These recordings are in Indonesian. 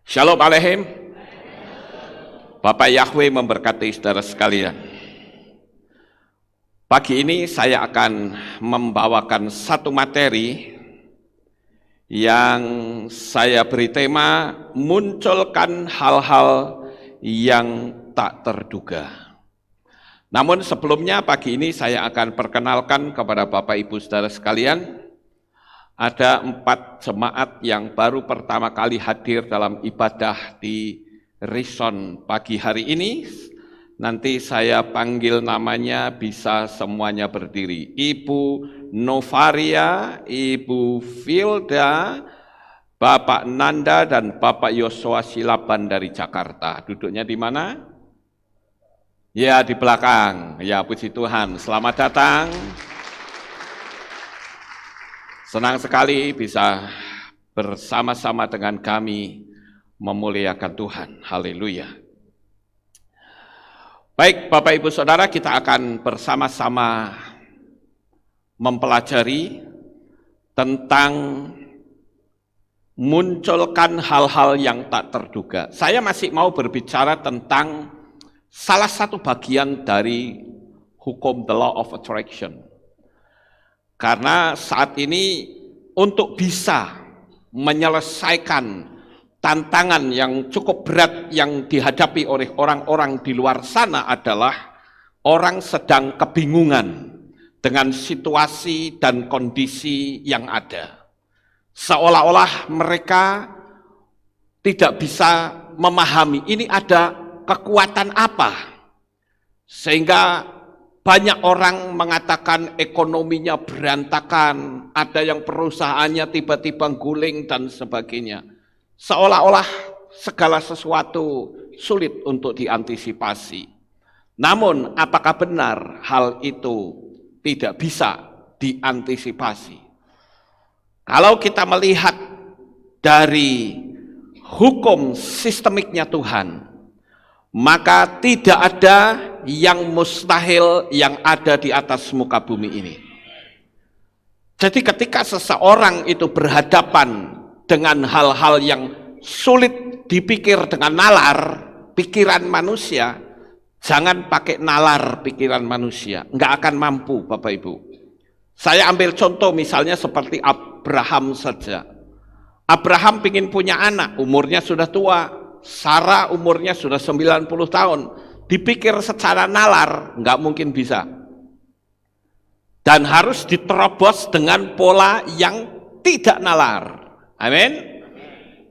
Shalom Aleichem. Bapak Yahweh memberkati saudara sekalian. Pagi ini saya akan membawakan satu materi yang saya beri tema munculkan hal-hal yang tak terduga. Namun sebelumnya pagi ini saya akan perkenalkan kepada Bapak Ibu saudara sekalian, ada 4 jemaat yang baru pertama kali hadir dalam ibadah di Rison pagi hari ini. Nanti saya panggil namanya, bisa semuanya berdiri. Ibu Novaria, Ibu Filda, Bapak Nanda, dan Bapak Yosua Silaban dari Jakarta. Duduknya di mana? Ya, di belakang. Ya, puji Tuhan. Selamat datang. Senang sekali bisa bersama-sama dengan kami memuliakan Tuhan. Haleluya. Baik, Bapak Ibu Saudara, kita akan bersama-sama mempelajari tentang munculkan hal-hal yang tak terduga. Saya masih mau berbicara tentang salah satu bagian dari hukum the law of attraction. Karena saat ini untuk bisa menyelesaikan tantangan yang cukup berat yang dihadapi oleh orang-orang di luar sana adalah orang sedang kebingungan dengan situasi dan kondisi yang ada. Seolah-olah mereka tidak bisa memahami ini ada kekuatan apa, sehingga banyak orang mengatakan ekonominya berantakan, ada yang perusahaannya tiba-tiba guling dan sebagainya. Seolah-olah segala sesuatu sulit untuk diantisipasi. Namun apakah benar hal itu tidak bisa diantisipasi? Kalau kita melihat dari hukum sistemiknya Tuhan, maka tidak ada yang mustahil yang ada di atas muka bumi ini. Jadi ketika seseorang itu berhadapan dengan hal-hal yang sulit dipikir dengan nalar, pikiran manusia, jangan pakai nalar pikiran manusia, nggak akan mampu Bapak Ibu. Saya ambil contoh misalnya seperti Abraham saja. Abraham ingin punya anak, umurnya sudah tua, Sarah umurnya sudah 90 tahun, dipikir secara nalar, nggak mungkin bisa. Dan harus diterobos dengan pola yang tidak nalar. Amin.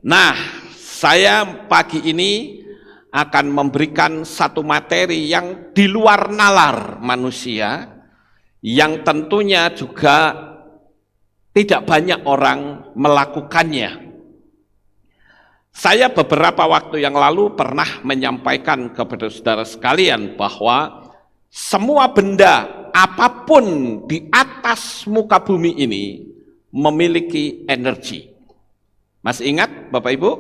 Nah, saya pagi ini akan memberikan satu materi yang di luar nalar manusia, yang tentunya juga tidak banyak orang melakukannya. Saya beberapa waktu yang lalu pernah menyampaikan kepada saudara sekalian bahwa semua benda apapun di atas muka bumi ini memiliki energi. Masih ingat Bapak Ibu?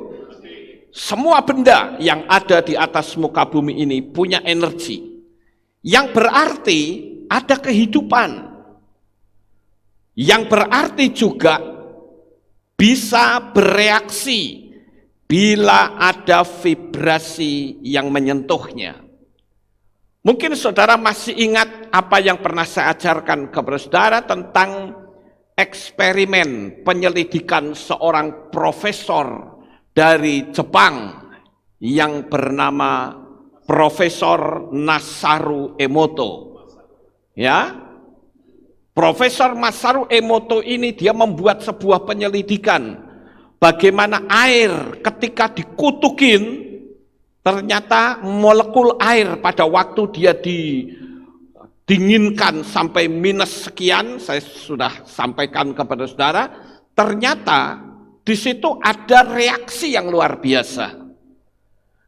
Semua benda yang ada di atas muka bumi ini punya energi, yang berarti ada kehidupan, yang berarti juga bisa bereaksi bila ada vibrasi yang menyentuhnya. Mungkin saudara masih ingat apa yang pernah saya ajarkan kepada saudara tentang eksperimen penyelidikan seorang profesor dari Jepang yang bernama Profesor Masaru Emoto. Ya, Profesor Masaru Emoto ini dia membuat sebuah penyelidikan bagaimana air ketika dikutukin, ternyata molekul air pada waktu dia dinginkan sampai minus sekian, saya sudah sampaikan kepada saudara, ternyata di situ ada reaksi yang luar biasa.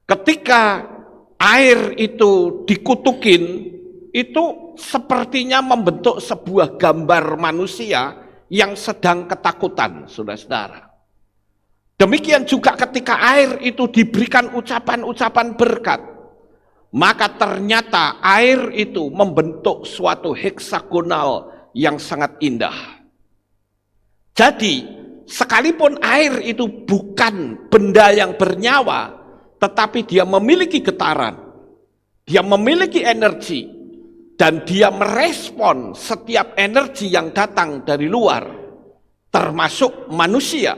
Ketika air itu dikutukin, itu sepertinya membentuk sebuah gambar manusia yang sedang ketakutan, saudara-saudara. Demikian juga ketika air itu diberikan ucapan-ucapan berkat, maka ternyata air itu membentuk suatu heksagonal yang sangat indah. Jadi sekalipun air itu bukan benda yang bernyawa, tetapi dia memiliki getaran, dia memiliki energi, dan dia merespon setiap energi yang datang dari luar, termasuk manusia.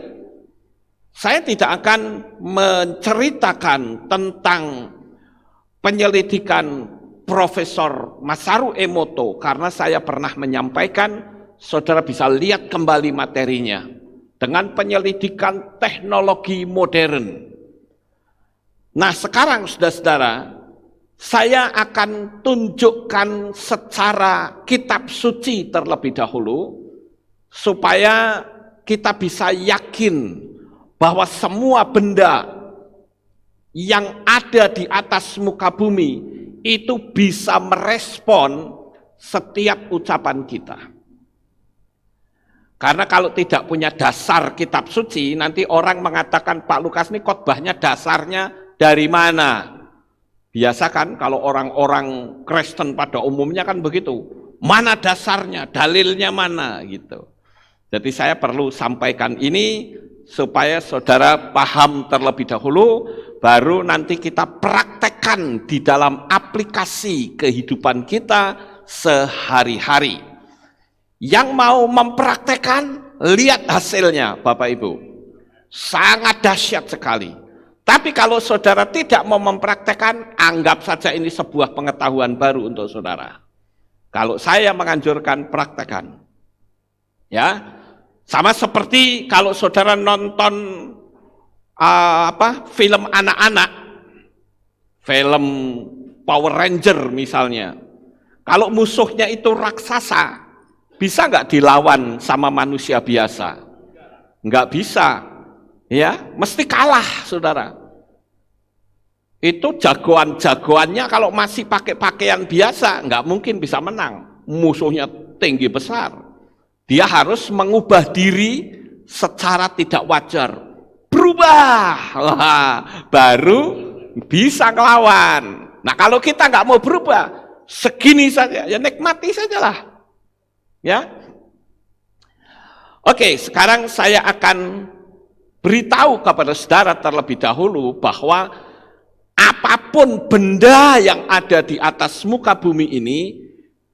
Saya tidak akan menceritakan tentang penyelidikan Profesor Masaru Emoto, karena saya pernah menyampaikan, saudara bisa lihat kembali materinya, dengan penyelidikan teknologi modern. Nah sekarang saudara-saudara, saya akan tunjukkan secara kitab suci terlebih dahulu, supaya kita bisa yakin bahwa semua benda yang ada di atas muka bumi itu bisa merespon setiap ucapan kita. Karena kalau tidak punya dasar kitab suci, nanti orang mengatakan Pak Lukas ini khotbahnya dasarnya dari mana? Biasa kan kalau orang-orang Kristen pada umumnya kan begitu. Mana dasarnya, dalilnya mana gitu. Jadi saya perlu sampaikan ini supaya saudara paham terlebih dahulu, baru nanti kita praktekkan di dalam aplikasi kehidupan kita sehari-hari. Yang mau mempraktekkan, lihat hasilnya Bapak Ibu. Sangat dahsyat sekali. Tapi kalau saudara tidak mau mempraktekkan, anggap saja ini sebuah pengetahuan baru untuk saudara. Kalau saya menganjurkan, praktekkan. Ya, sama seperti kalau saudara nonton film anak-anak, film Power Ranger misalnya. Kalau musuhnya itu raksasa, bisa nggak dilawan sama manusia biasa? Nggak bisa, ya, mesti kalah, saudara. Itu jagoan-jagoannya kalau masih pakai pakaian biasa, nggak mungkin bisa menang. Musuhnya tinggi besar. Dia harus mengubah diri secara tidak wajar. Berubah, baru bisa ngelawan. Nah kalau kita nggak mau berubah, segini saja, ya nikmati sajalah. Ya, oke, sekarang saya akan beritahu kepada saudara terlebih dahulu bahwa apapun benda yang ada di atas muka bumi ini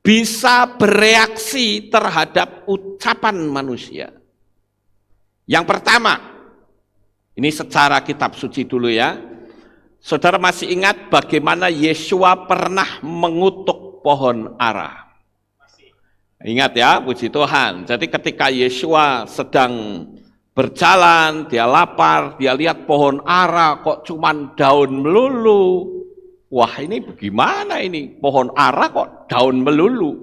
bisa bereaksi terhadap ucapan manusia. Yang pertama, ini secara kitab suci dulu ya. Saudara masih ingat bagaimana Yesua pernah mengutuk pohon ara? Ingat ya, puji Tuhan. Jadi ketika Yesua sedang berjalan, dia lapar, dia lihat pohon ara kok cuman daun melulu. Wah ini bagaimana ini, pohon ara kok daun melulu.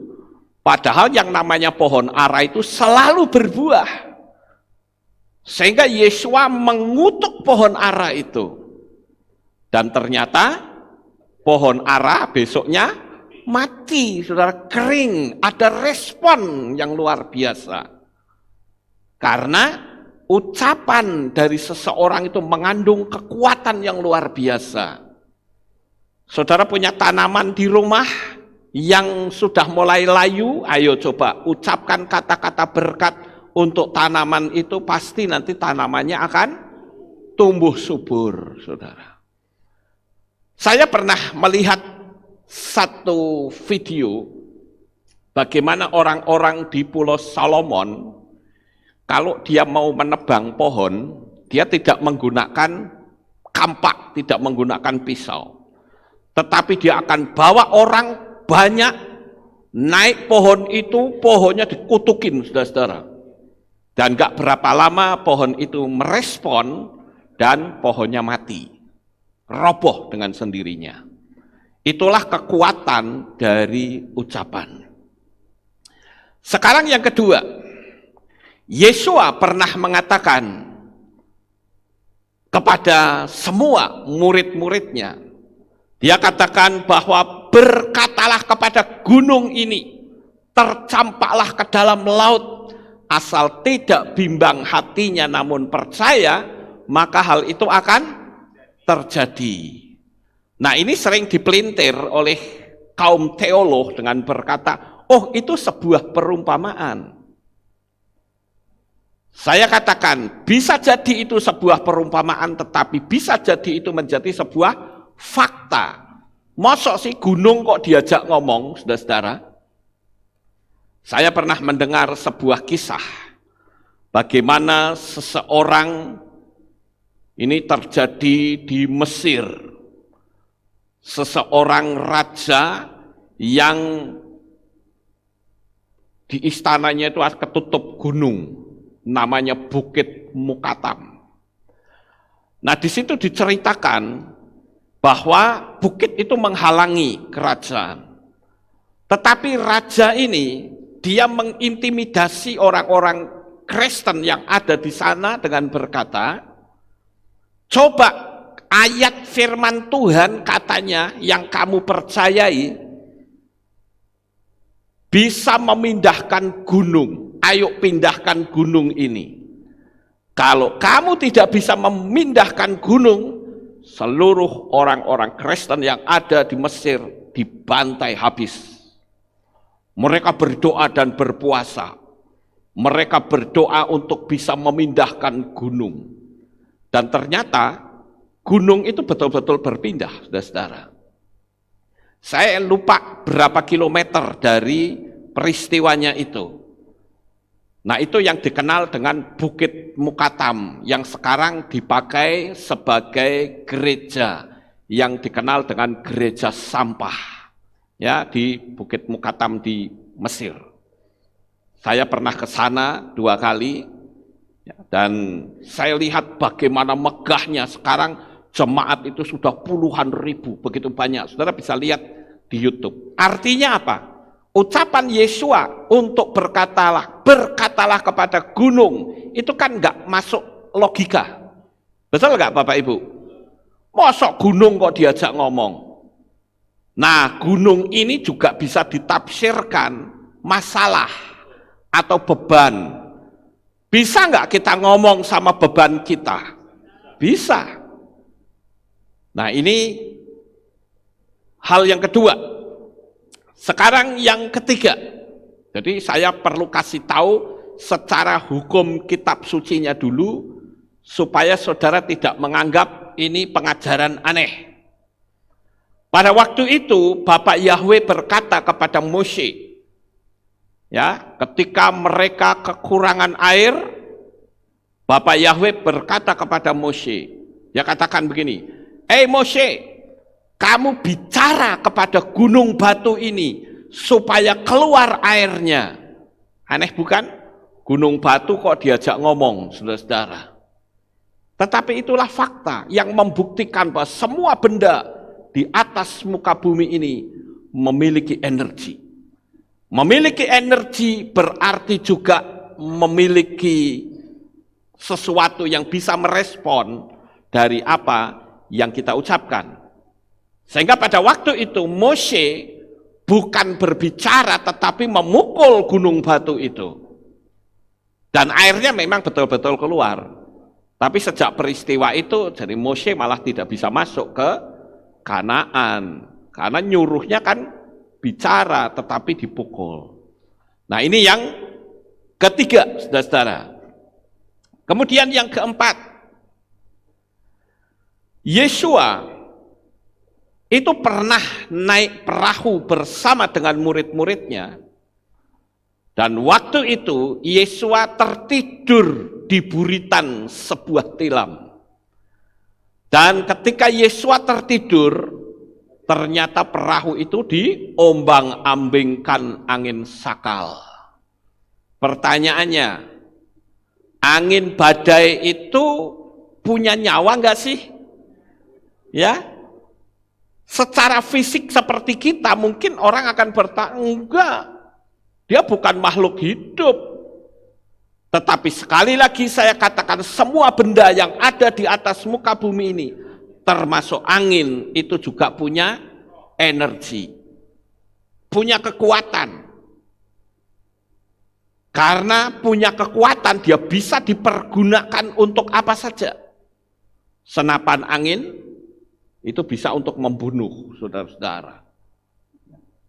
Padahal yang namanya pohon ara itu selalu berbuah. Sehingga Yesua mengutuk pohon ara itu. Dan ternyata pohon ara besoknya mati, saudara, kering. Ada respon yang luar biasa. Karena ucapan dari seseorang itu mengandung kekuatan yang luar biasa. Saudara punya tanaman di rumah yang sudah mulai layu, ayo coba ucapkan kata-kata berkat untuk tanaman itu, pasti nanti tanamannya akan tumbuh subur, saudara. Saya pernah melihat satu video bagaimana orang-orang di Pulau Solomon, kalau dia mau menebang pohon, dia tidak menggunakan kampak, tidak menggunakan pisau. Tetapi dia akan bawa orang banyak, naik pohon itu, pohonnya dikutukin, saudara-saudara. Dan gak berapa lama pohon itu merespon, dan pohonnya mati. Roboh dengan sendirinya. Itulah kekuatan dari ucapan. Sekarang yang kedua, Yesua pernah mengatakan kepada semua murid-muridnya, dia katakan bahwa berkatalah kepada gunung ini, tercampaklah ke dalam laut, asal tidak bimbang hatinya namun percaya, maka hal itu akan terjadi. Nah ini sering dipelintir oleh kaum teolog dengan berkata, oh itu sebuah perumpamaan. Saya katakan, bisa jadi itu sebuah perumpamaan, tetapi bisa jadi itu menjadi sebuah fakta. Mosok sih gunung kok diajak ngomong, saudara-saudara? Saya pernah mendengar sebuah kisah, bagaimana seseorang, ini terjadi di Mesir, seseorang raja yang di istananya itu ketutup gunung, namanya Bukit Mukatam. Nah, di situ diceritakan bahwa bukit itu menghalangi kerajaan. Tetapi raja ini, dia mengintimidasi orang-orang Kristen yang ada di sana dengan berkata, coba ayat firman Tuhan katanya yang kamu percayai bisa memindahkan gunung. Ayo pindahkan gunung ini. Kalau kamu tidak bisa memindahkan gunung, seluruh orang-orang Kristen yang ada di Mesir dibantai habis. Mereka berdoa dan berpuasa. Mereka berdoa untuk bisa memindahkan gunung. Dan ternyata gunung itu betul-betul berpindah, saudara-saudara. Saya lupa berapa kilometer dari peristiwanya itu. Nah, itu yang dikenal dengan Bukit Mukatam, yang sekarang dipakai sebagai gereja, yang dikenal dengan gereja sampah, ya, di Bukit Mukatam di Mesir. Saya pernah ke sana 2 kali, ya, dan saya lihat bagaimana megahnya. Sekarang jemaat itu sudah puluhan ribu, begitu banyak. Saudara bisa lihat di YouTube. Artinya apa? Ucapan Yesua untuk berkatalah kepada gunung, itu kan nggak masuk logika. Betul nggak Bapak Ibu? Mosok gunung kok diajak ngomong? Nah, gunung ini juga bisa ditafsirkan masalah atau beban. Bisa nggak kita ngomong sama beban kita? Bisa. Nah, ini hal yang kedua. Sekarang yang ketiga, jadi saya perlu kasih tahu secara hukum kitab sucinya dulu, supaya saudara tidak menganggap ini pengajaran aneh. Pada waktu itu Bapak Yahweh berkata kepada Mose, ya, ketika mereka kekurangan air, Bapak Yahweh berkata kepada Mose, dia katakan begini, Mose, kamu bicara kepada gunung batu ini supaya keluar airnya. Aneh bukan? Gunung batu kok diajak ngomong, saudara-saudara. Tetapi itulah fakta yang membuktikan bahwa semua benda di atas muka bumi ini memiliki energi. Memiliki energi berarti juga memiliki sesuatu yang bisa merespon dari apa yang kita ucapkan. Sehingga pada waktu itu Mose bukan berbicara tetapi memukul gunung batu itu. Dan airnya memang betul-betul keluar. Tapi sejak peristiwa itu jadi Mose malah tidak bisa masuk ke Kanaan. Karena nyuruhnya kan bicara tetapi dipukul. Nah, ini yang ketiga, saudara-saudara. Kemudian yang keempat, Yesua itu pernah naik perahu bersama dengan murid-muridnya, dan waktu itu Yesua tertidur di buritan sebuah tilam. Dan ketika Yesua tertidur, ternyata perahu itu diombang-ambingkan angin sakal. Pertanyaannya, angin badai itu punya nyawa enggak sih? Ya, secara fisik seperti kita, mungkin orang akan bertanya, enggak, dia bukan makhluk hidup. Tetapi sekali lagi saya katakan, semua benda yang ada di atas muka bumi ini, termasuk angin, itu juga punya energi, punya kekuatan. Karena punya kekuatan, dia bisa dipergunakan untuk apa saja. Senapan angin itu bisa untuk membunuh, saudara-saudara.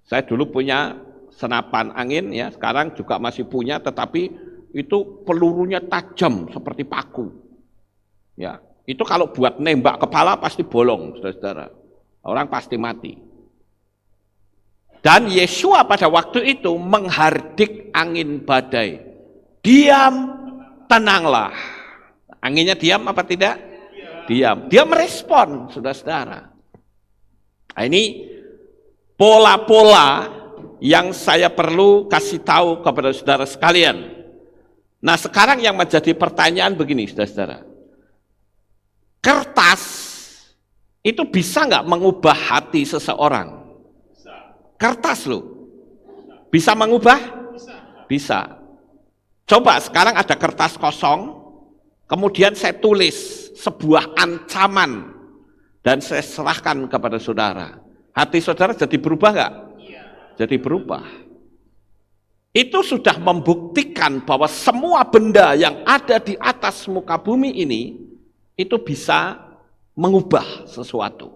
Saya dulu punya senapan angin, ya, sekarang juga masih punya, tetapi itu pelurunya tajam seperti paku. Ya, itu kalau buat nembak kepala pasti bolong, saudara-saudara. Orang pasti mati. Dan Yesua pada waktu itu menghardik angin badai. Diam, tenanglah. Anginnya diam apa tidak? Diam. Dia merespon, saudara-saudara. Nah, ini pola-pola yang saya perlu kasih tahu kepada saudara sekalian. Nah, sekarang yang menjadi pertanyaan begini, saudara-saudara. Kertas itu bisa nggak mengubah hati seseorang? Kertas loh. Bisa mengubah? Bisa. Coba sekarang ada kertas kosong, kemudian saya tulis sebuah ancaman dan saya serahkan kepada saudara. Hati saudara jadi berubah nggak? Jadi berubah. Itu sudah membuktikan bahwa semua benda yang ada di atas muka bumi ini itu bisa mengubah sesuatu.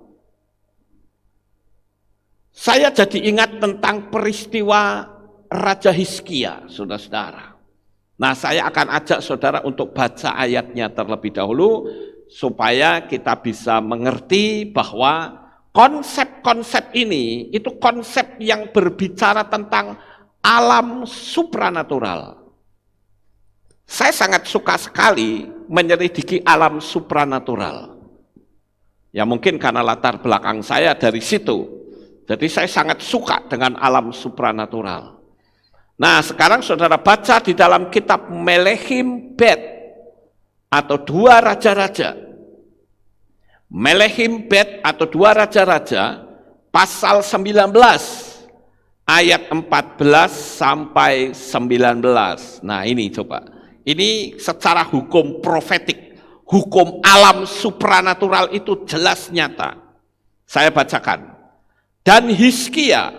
Saya jadi ingat tentang peristiwa Raja Hizkia, saudara-saudara. Nah, saya akan ajak saudara untuk baca ayatnya terlebih dahulu supaya kita bisa mengerti bahwa konsep-konsep ini itu konsep yang berbicara tentang alam supranatural. Saya sangat suka sekali menyelidiki alam supranatural. Ya mungkin karena latar belakang saya dari situ. Jadi saya sangat suka dengan alam supranatural. Nah, sekarang saudara baca di dalam kitab Melehim Bet atau Dua Raja-Raja. Melehim Bet atau Dua Raja-Raja pasal 19 ayat 14 sampai 19. Nah, ini coba. Ini secara hukum profetik, hukum alam supranatural itu jelas nyata. Saya bacakan. Dan Hizkia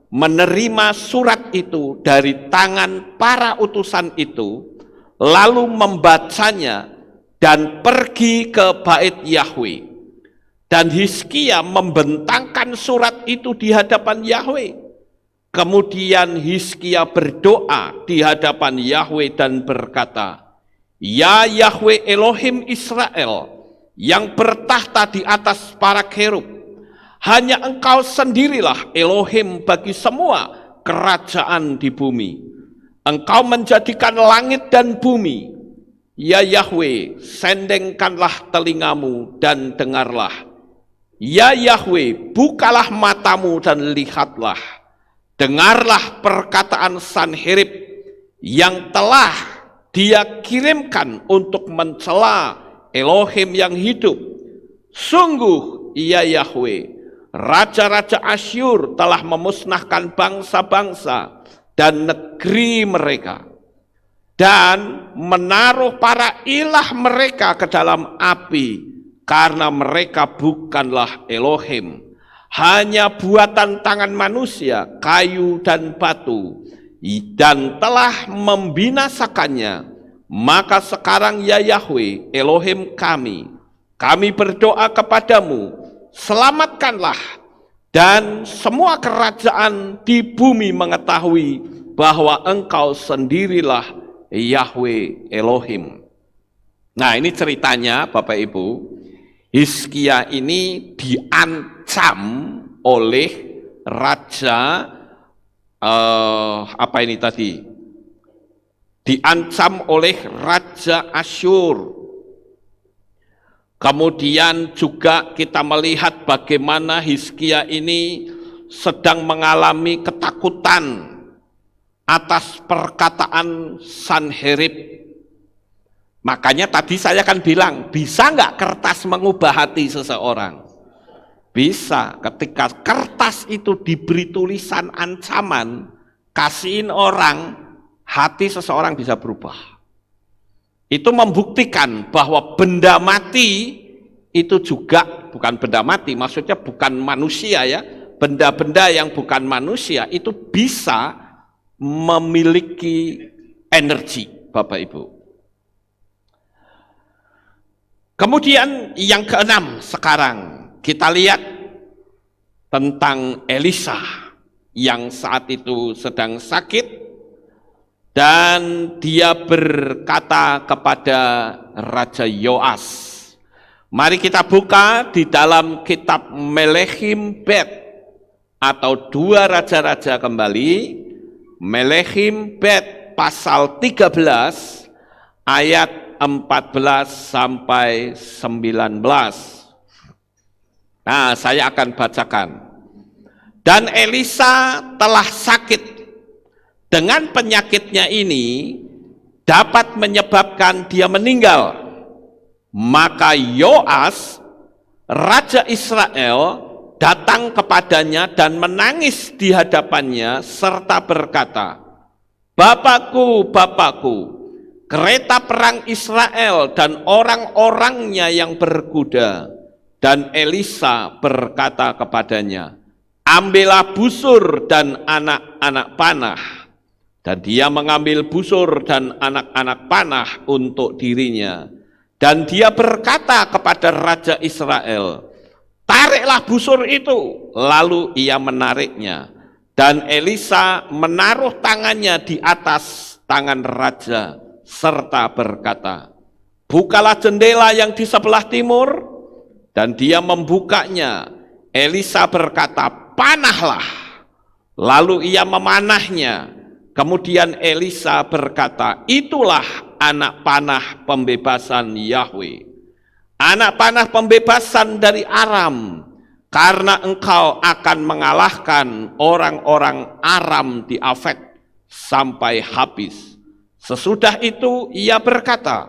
menerima surat itu dari tangan para utusan itu, lalu membacanya dan pergi ke bait Yahwe. Dan Hizkia membentangkan surat itu di hadapan Yahwe. Kemudian Hizkia berdoa di hadapan Yahwe dan berkata, Ya Yahwe Elohim Israel, yang bertahta di atas para kerub, hanya Engkau sendirilah Elohim bagi semua kerajaan di bumi. Engkau menjadikan langit dan bumi. Ya Yahwe, sendengkanlah telingamu dan dengarlah. Ya Yahwe, bukalah matamu dan lihatlah. Dengarlah perkataan Sanherib yang telah Dia kirimkan untuk mencela Elohim yang hidup. Sungguh, ya Yahwe, raja-raja Asyur telah memusnahkan bangsa-bangsa dan negeri mereka, dan menaruh para ilah mereka ke dalam api, karena mereka bukanlah Elohim, hanya buatan tangan manusia, kayu dan batu, dan telah membinasakannya. Maka sekarang ya Yahwe, Elohim kami berdoa kepadamu, selamatkanlah, dan semua kerajaan di bumi mengetahui bahwa Engkau sendirilah Yahwe Elohim. Nah, ini ceritanya Bapak Ibu. Hizkia ini diancam oleh raja apa ini tadi? Diancam oleh raja Asyur. Kemudian juga kita melihat bagaimana Hizkia ini sedang mengalami ketakutan atas perkataan Sanherib. Makanya tadi saya kan bilang, bisa nggak kertas mengubah hati seseorang? Bisa. Ketika kertas itu diberi tulisan ancaman, kasihin orang, hati seseorang bisa berubah. Itu membuktikan bahwa benda mati itu juga bukan benda mati, maksudnya bukan manusia ya. Benda-benda yang bukan manusia itu bisa memiliki energi, Bapak Ibu. Kemudian yang keenam sekarang kita lihat tentang Elisa yang saat itu sedang sakit Dan dia berkata kepada Raja Yoas. Mari kita buka di dalam kitab Melechim Bet atau 2 Raja-Raja kembali. Melechim Bet pasal 13 ayat 14 sampai 19. Nah, saya akan bacakan. Dan Elisa telah sakit. Dengan penyakitnya ini dapat menyebabkan dia meninggal. Maka Yoas, Raja Israel, datang kepadanya dan menangis di hadapannya serta berkata, Bapakku, Bapakku, kereta perang Israel dan orang-orangnya yang berkuda. Dan Elisa berkata kepadanya, ambillah busur dan anak-anak panah. Dan dia mengambil busur dan anak-anak panah untuk dirinya. Dan dia berkata kepada Raja Israel, tariklah busur itu. Lalu ia menariknya. Dan Elisa menaruh tangannya di atas tangan raja, serta berkata, bukalah jendela yang di sebelah timur. Dan dia membukanya. Elisa berkata, panahlah. Lalu ia memanahnya. Kemudian Elisa berkata, itulah anak panah pembebasan Yahweh. Anak panah pembebasan dari Aram. Karena engkau akan mengalahkan orang-orang Aram di Afek sampai habis. Sesudah itu ia berkata,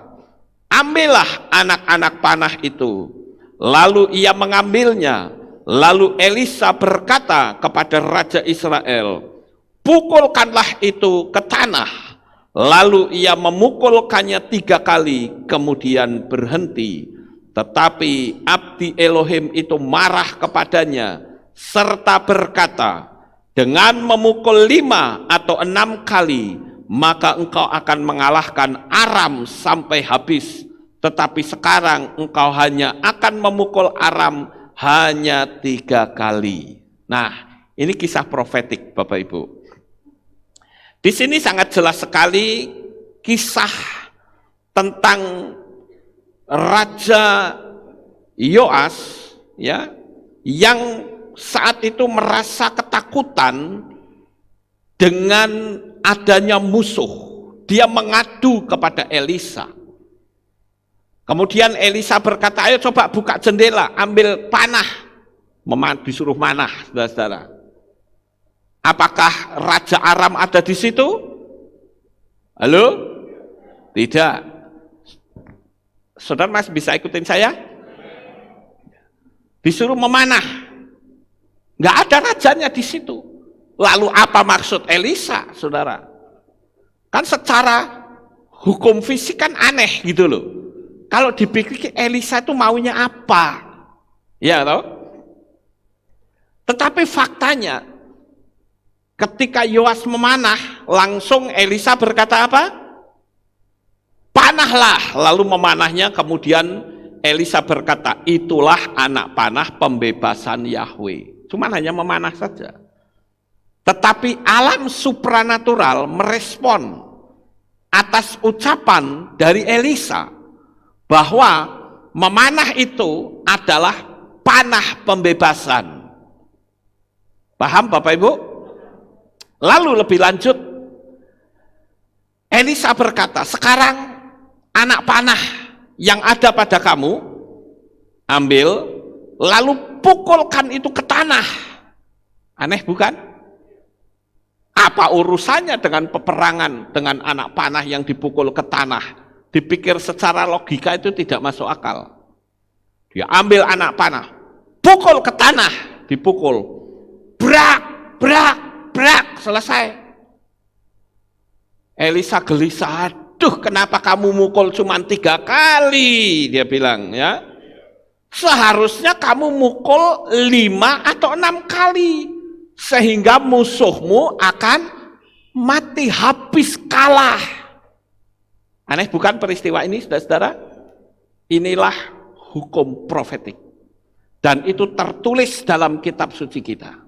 ambillah anak-anak panah itu. Lalu ia mengambilnya. Lalu Elisa berkata kepada Raja Israel, pukulkanlah itu ke tanah. Lalu ia memukulkannya 3 kali, kemudian berhenti. Tetapi abdi Elohim itu marah kepadanya, serta berkata, dengan memukul 5 atau 6 kali, maka engkau akan mengalahkan Aram sampai habis. Tetapi sekarang engkau hanya akan memukul Aram hanya 3 kali. Nah, ini kisah profetik Bapak Ibu. Di sini sangat jelas sekali kisah tentang Raja Yoas, ya, yang saat itu merasa ketakutan dengan adanya musuh. Dia mengadu kepada Elisa. Kemudian Elisa berkata, ayo coba buka jendela, ambil panah. Disuruh manah, saudara-saudara. Apakah Raja Aram ada di situ? Halo? Tidak. Saudara masih bisa ikutin saya? Disuruh memanah. Nggak ada rajanya di situ. Lalu apa maksud Elisa, saudara? Kan secara hukum fisik kan aneh gitu loh. Kalau dipikir Elisa itu maunya apa? Ya toh? Tetapi faktanya ketika Yoas memanah, langsung Elisa berkata apa? Panahlah. Lalu memanahnya, kemudian Elisa berkata, itulah anak panah pembebasan Yahweh. Cuma hanya memanah saja. Tetapi alam supranatural merespon atas ucapan dari Elisa bahwa memanah itu adalah panah pembebasan. Paham Bapak Ibu? Lalu lebih lanjut, Elisa berkata, sekarang anak panah yang ada pada kamu, ambil, lalu pukulkan itu ke tanah. Aneh bukan? Apa urusannya dengan peperangan dengan anak panah yang dipukul ke tanah? Dipikir secara logika itu tidak masuk akal. Dia ambil anak panah, pukul ke tanah, dipukul, brak, brak, brak, selesai. Elisa gelisah, aduh kenapa kamu mukul cuma 3 kali, dia bilang ya. Seharusnya kamu mukul 5 atau 6 kali, sehingga musuhmu akan mati habis, kalah. Aneh bukan peristiwa ini, saudara-saudara? Inilah hukum profetik. Dan itu tertulis dalam kitab suci kita.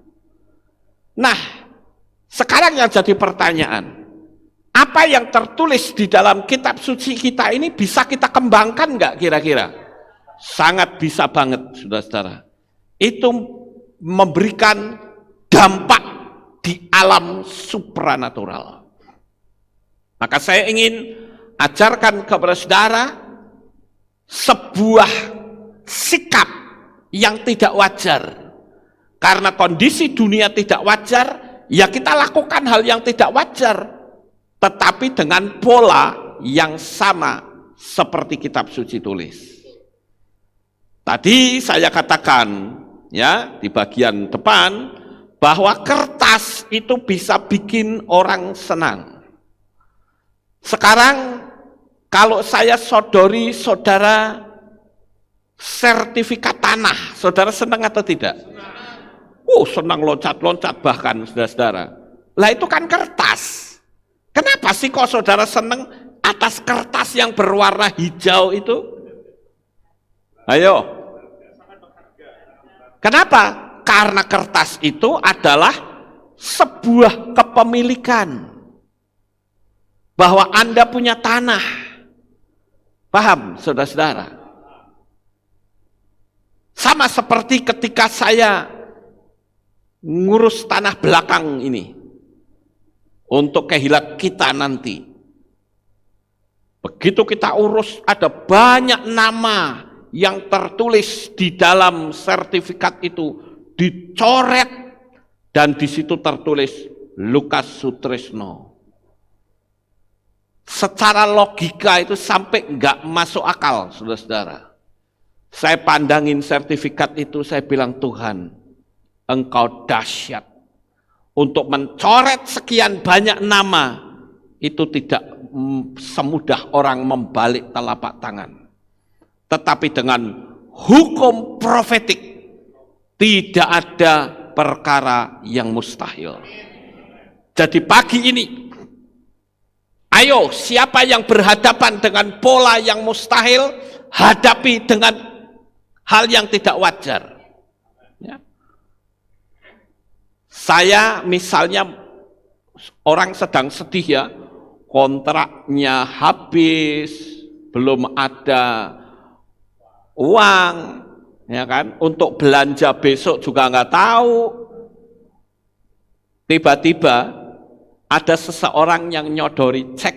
Nah, sekarang yang jadi pertanyaan, Apa yang tertulis di dalam kitab suci kita ini bisa kita kembangkan nggak kira-kira? Sangat bisa banget, saudara-saudara. Itu memberikan dampak di alam supranatural. Maka saya ingin ajarkan kepada saudara sebuah sikap yang tidak wajar. Karena kondisi dunia tidak wajar, ya kita lakukan hal yang tidak wajar. Tetapi dengan pola yang sama seperti kitab suci tulis. Tadi saya katakan ya di bagian depan bahwa kertas itu bisa bikin orang senang. Sekarang kalau saya sodori saudara sertifikat tanah, saudara senang atau tidak? Senang loncat-loncat bahkan saudara-saudara. Lah itu kan kertas. Kenapa sih kok saudara senang atas kertas yang berwarna hijau itu? Ayo. Kenapa? Karena kertas itu adalah sebuah kepemilikan. Bahwa Anda punya tanah. Paham, saudara-saudara? Sama seperti ketika saya ngurus tanah belakang ini. Untuk kehilat kita nanti. Begitu kita urus, ada banyak nama yang tertulis di dalam sertifikat itu, dicoret, dan di situ tertulis Lukas Sutrisno. Secara logika itu sampai nggak masuk akal, saudara-saudara. Saya pandangin sertifikat itu, saya bilang, Tuhan, Engkau dahsyat. Untuk mencoret sekian banyak nama, itu tidak semudah orang membalik telapak tangan. Tetapi dengan hukum profetik, tidak ada perkara yang mustahil. Jadi pagi ini, ayo siapa yang berhadapan dengan pola yang mustahil, hadapi dengan hal yang tidak wajar. Ya. Saya misalnya orang sedang sedih ya, kontraknya habis, belum ada uang, ya kan? Untuk belanja besok juga nggak tahu. Tiba-tiba ada seseorang yang nyodori cek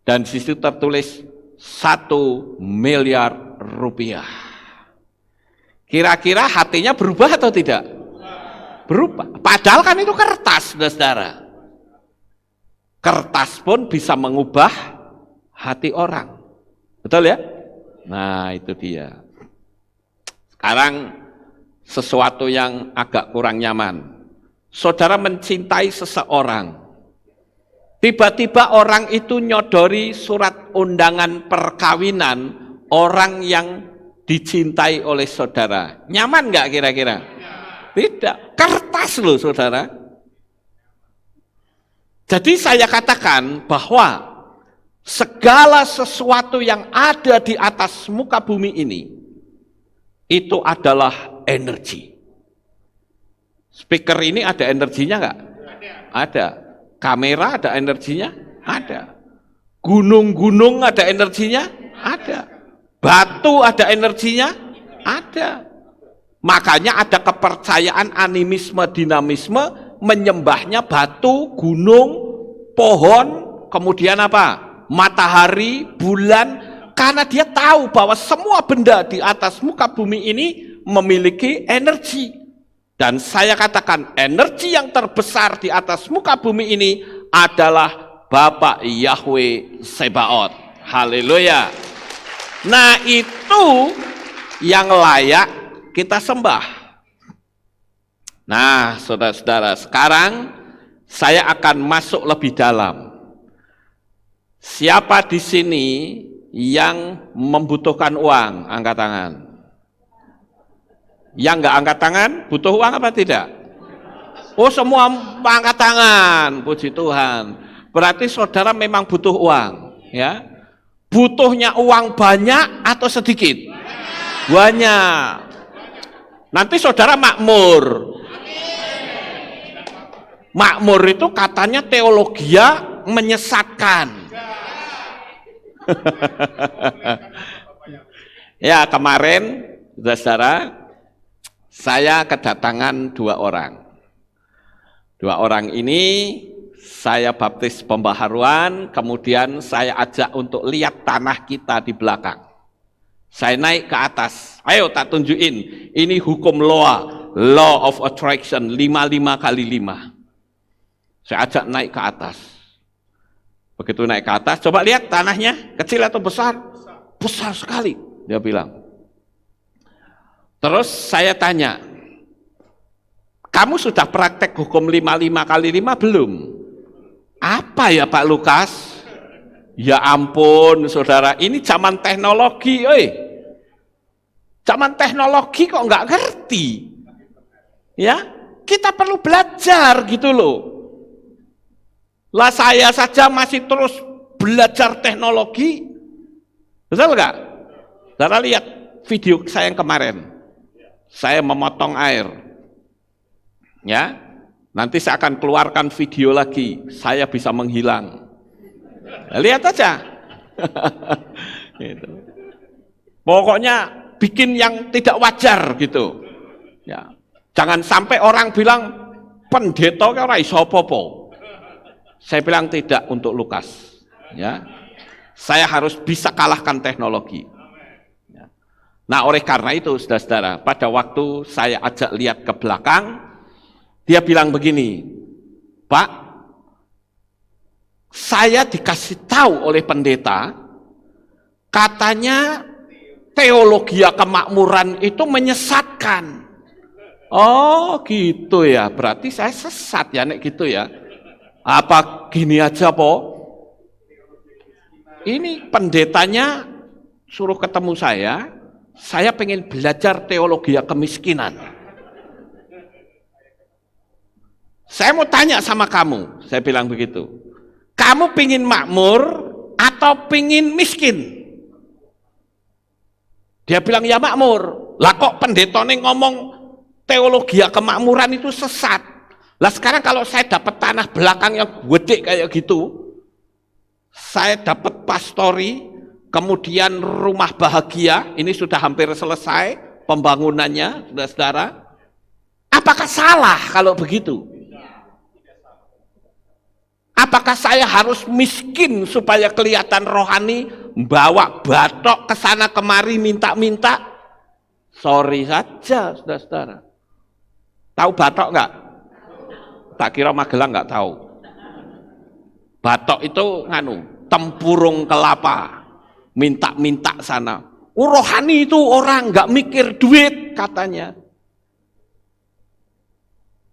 dan di situ tertulis 1 miliar rupiah. Kira-kira hatinya berubah atau tidak? Berubah. Padahal kan itu kertas, saudara. Kertas pun bisa mengubah hati orang. Betul ya? Nah, itu dia. Sekarang sesuatu yang agak kurang nyaman. Saudara mencintai seseorang. Tiba-tiba orang itu nyodori surat undangan perkawinan orang yang dicintai oleh saudara. Nyaman nggak kira-kira? Tidak, kertas loh saudara. Jadi saya katakan bahwa segala sesuatu yang ada di atas muka bumi ini, itu adalah energi. Speaker ini ada energinya nggak? Ada. Kamera ada energinya? Ada. Gunung-gunung ada energinya? Ada. Batu ada energinya? Ada. Makanya ada kepercayaan animisme, dinamisme, menyembahnya batu, gunung, pohon, kemudian apa? Matahari, bulan, karena dia tahu bahwa semua benda di atas muka bumi ini memiliki energi. Dan saya katakan energi yang terbesar di atas muka bumi ini adalah Bapak Yahweh Sebaot. Haleluya. Nah itu yang layak kita sembah. Nah, saudara-saudara, sekarang saya akan masuk lebih dalam. Siapa di sini yang membutuhkan uang? Angkat tangan. Yang nggak angkat tangan, butuh uang apa tidak? Oh, semua angkat tangan, puji Tuhan. Berarti saudara memang butuh uang, ya. Butuhnya uang banyak atau sedikit? Banyak. Nanti saudara makmur. Makmur itu katanya teologia menyesatkan. Ya, kemarin saudara, saya kedatangan dua orang. Dua orang ini saya baptis pembaharuan, kemudian saya ajak untuk lihat tanah kita di belakang. Saya naik ke atas, ayo tak tunjukin, ini hukum law of attraction, 55 kali 5. Saya ajak naik ke atas. Begitu naik ke atas, coba lihat tanahnya, kecil atau besar? Besar sekali, dia bilang. Terus saya tanya, kamu sudah praktek hukum 55 kali 5 belum? Apa ya Pak Lukas? Ya ampun saudara, ini zaman teknologi, zaman teknologi kok nggak ngerti? Ya, kita perlu belajar gitu loh. Lah saya saja masih terus belajar teknologi, betul nggak? Saudara lihat video saya yang kemarin, saya memotong air, ya. Nanti saya akan keluarkan video lagi, saya bisa menghilang. Nah, lihat aja. Gitu. Pokoknya bikin yang tidak wajar gitu. Ya. Jangan sampai orang bilang pendeta ora iso apa-apa. Saya bilang tidak untuk Lukas. Ya. Saya harus bisa kalahkan teknologi. Ya. Nah, oleh karena itu, saudara-saudara, pada waktu saya ajak lihat ke belakang, dia bilang begini, Pak, saya dikasih tahu oleh pendeta, katanya teologi kemakmuran itu menyesatkan. Oh gitu ya, berarti saya sesat ya nek gitu ya. Apa gini aja po? Ini pendetanya suruh ketemu saya pengen belajar teologi kemiskinan. Saya mau tanya sama kamu, saya bilang begitu. Kamu pingin makmur atau pingin miskin? Dia bilang ya makmur. Lah kok pendeta nih ngomong teologi kemakmuran itu sesat. Lah sekarang kalau saya dapat tanah belakang yang gede kayak gitu, saya dapat pastori, kemudian rumah bahagia, ini sudah hampir selesai pembangunannya, saudara-saudara. Apakah salah kalau begitu? Apakah saya harus miskin supaya kelihatan rohani, bawa batok ke sana kemari minta-minta? Sorry saja, saudara-saudara. Tahu batok enggak? Tak kira Magelang enggak tahu. Batok itu tempurung kelapa, minta-minta sana. Rohani itu orang enggak mikir duit katanya.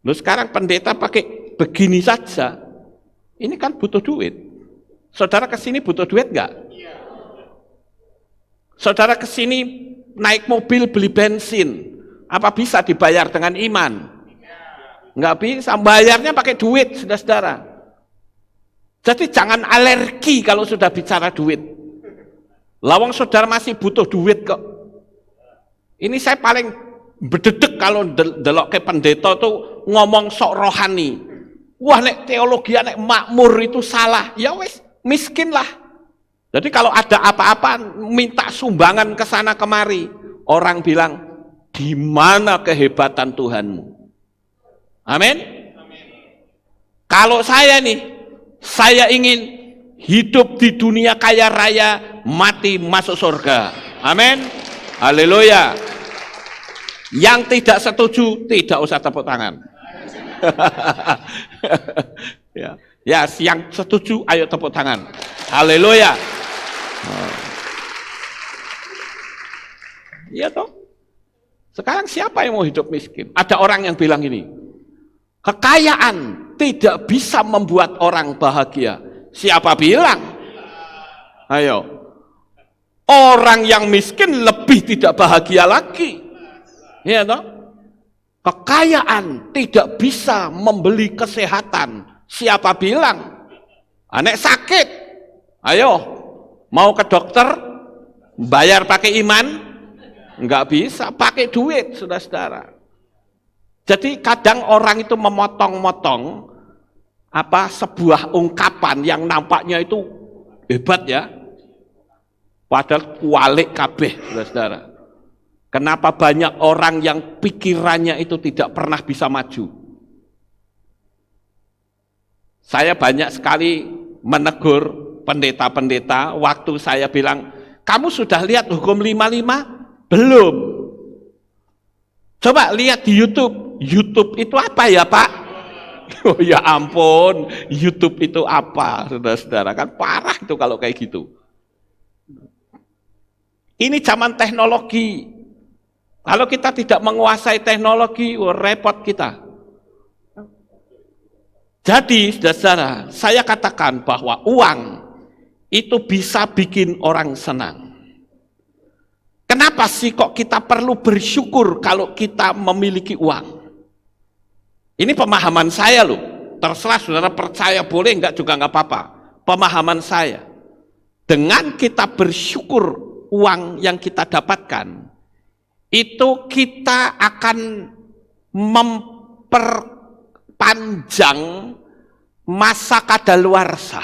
Loh sekarang pendeta pakai begini saja. Ini kan butuh duit. Saudara kesini butuh duit enggak? Saudara kesini naik mobil beli bensin, apa bisa dibayar dengan iman? Enggak bisa, bayarnya pakai duit, saudara-saudara. Jadi jangan alergi kalau sudah bicara duit. Lawang saudara masih butuh duit kok. Ini saya paling bededek kalau delok ke pendeta tuh ngomong sok rohani. Wah, nek teologi, nek makmur itu salah. Ya wes, miskin lah. Jadi kalau ada apa-apa, minta sumbangan ke sana kemari. Orang bilang, di mana kehebatan Tuhanmu? Amin. Kalau saya nih, saya ingin hidup di dunia kaya raya, mati masuk surga. Amin. Haleluya. Yang tidak setuju, tidak usah tepuk tangan. Ya, yang setuju ayo tepuk tangan. Haleluya. Iya toh. Sekarang siapa yang mau hidup miskin? Ada orang yang bilang ini, kekayaan tidak bisa membuat orang bahagia. Siapa bilang? Ayo. Orang yang miskin lebih tidak bahagia lagi. Iya toh? Kekayaan tidak bisa membeli kesehatan. Siapa bilang? Anek sakit, ayo, mau ke dokter, bayar pakai iman? Enggak bisa, pakai duit, saudara-saudara. Jadi kadang orang itu memotong-motong, sebuah ungkapan yang nampaknya itu hebat ya, padahal kualik kabeh, saudara. Kenapa banyak orang yang pikirannya itu tidak pernah bisa maju? Saya banyak sekali menegur pendeta-pendeta waktu saya bilang, kamu sudah lihat hukum 55? Belum. Coba lihat di YouTube. YouTube itu apa ya Pak? Oh ya ampun, YouTube itu apa? Saudara-saudara, kan parah itu kalau kayak gitu. Ini zaman teknologi. Kalau kita tidak menguasai teknologi, repot kita. Jadi, saudara-saudara, saya katakan bahwa uang itu bisa bikin orang senang. Kenapa sih kok kita perlu bersyukur kalau kita memiliki uang? Ini pemahaman saya loh. Terserah saudara percaya boleh, enggak juga enggak apa-apa. Pemahaman saya. Dengan kita bersyukur uang yang kita dapatkan, itu kita akan memperpanjang masa kadaluarsa.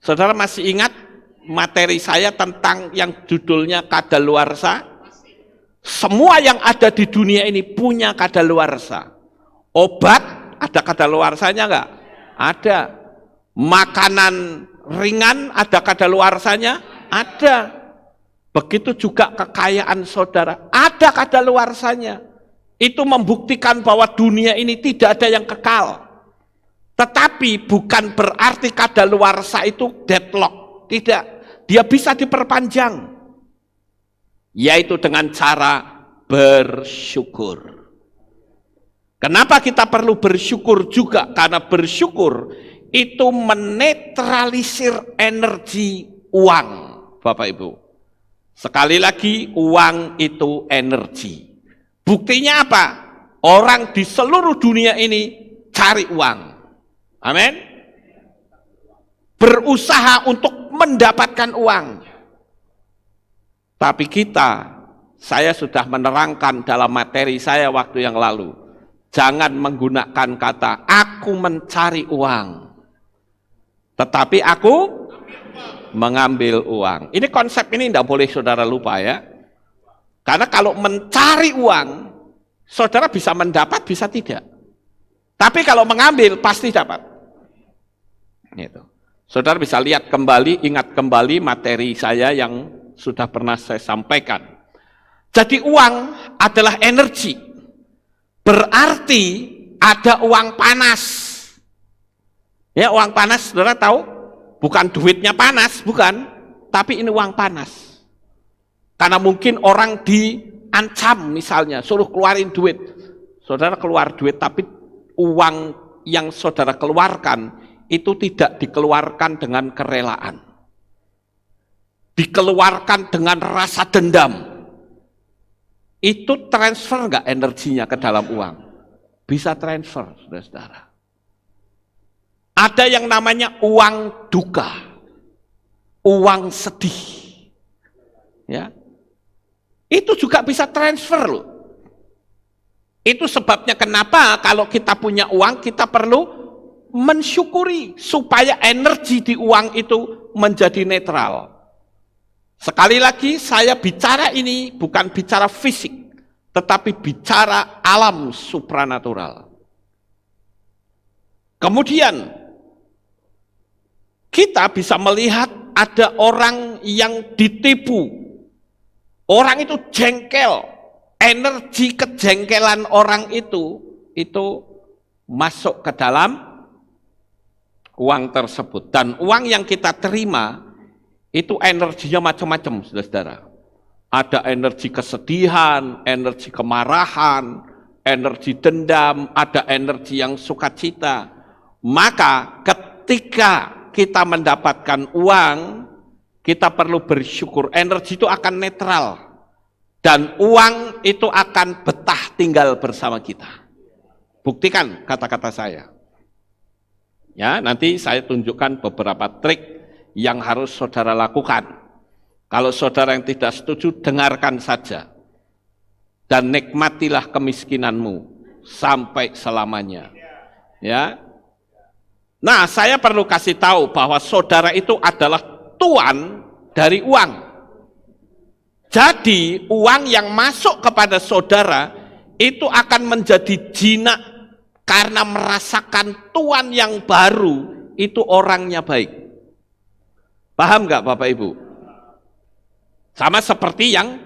Saudara masih ingat materi saya tentang yang judulnya kadaluarsa? Semua yang ada di dunia ini punya kadaluarsa. Obat ada kadaluarsanya enggak? Ada. Makanan ringan ada kadaluarsanya? Ada. Begitu juga kekayaan saudara, ada kadaluarsanya. Itu membuktikan bahwa dunia ini tidak ada yang kekal. Tetapi bukan berarti kadaluarsa itu deadlock. Tidak, dia bisa diperpanjang. Yaitu dengan cara bersyukur. Kenapa kita perlu bersyukur juga? Karena bersyukur itu menetralisir energi uang, Bapak Ibu. Sekali lagi, uang itu energi. Buktinya apa? Orang di seluruh dunia ini cari uang. Amin. Berusaha untuk mendapatkan uang. Tapi saya sudah menerangkan dalam materi saya waktu yang lalu. Jangan menggunakan kata, aku mencari uang. Tetapi aku mengambil uang. Ini konsep ini tidak boleh saudara lupa ya. Karena kalau mencari uang, saudara bisa mendapat, bisa tidak. Tapi kalau mengambil, pasti dapat. Gitu. Saudara bisa lihat kembali, ingat kembali materi saya yang sudah pernah saya sampaikan. Jadi uang adalah energi. Berarti ada uang panas. Ya, uang panas, saudara tahu? Bukan duitnya panas, bukan. Tapi ini uang panas. Karena mungkin orang diancam misalnya, suruh keluarin duit. Saudara keluar duit, tapi uang yang saudara keluarkan, itu tidak dikeluarkan dengan kerelaan. Dikeluarkan dengan rasa dendam. Itu transfer nggak energinya ke dalam uang? Bisa transfer, saudara-saudara. Ada yang namanya uang duka, uang sedih, ya, itu juga bisa transfer loh. Itu sebabnya kenapa kalau kita punya uang kita perlu mensyukuri supaya energi di uang itu menjadi netral. Sekali lagi saya bicara ini bukan bicara fisik, tetapi bicara alam supranatural. Kemudian kita bisa melihat ada orang yang ditipu. Orang itu jengkel. Energi kejengkelan orang itu masuk ke dalam uang tersebut. Dan uang yang kita terima itu energinya macam-macam, saudara-saudara. Ada energi kesedihan, energi kemarahan, energi dendam, ada energi yang sukacita. Maka ketika kita mendapatkan uang, kita perlu bersyukur. Energi itu akan netral. Dan uang itu akan betah tinggal bersama kita. Buktikan kata-kata saya. Ya, nanti saya tunjukkan beberapa trik yang harus saudara lakukan. Kalau saudara yang tidak setuju, dengarkan saja. Dan nikmatilah kemiskinanmu sampai selamanya. Ya. Nah, saya perlu kasih tahu bahwa saudara itu adalah tuan dari uang. Jadi, uang yang masuk kepada saudara itu akan menjadi jinak karena merasakan tuan yang baru itu orangnya baik. Paham nggak Bapak Ibu? Sama seperti yang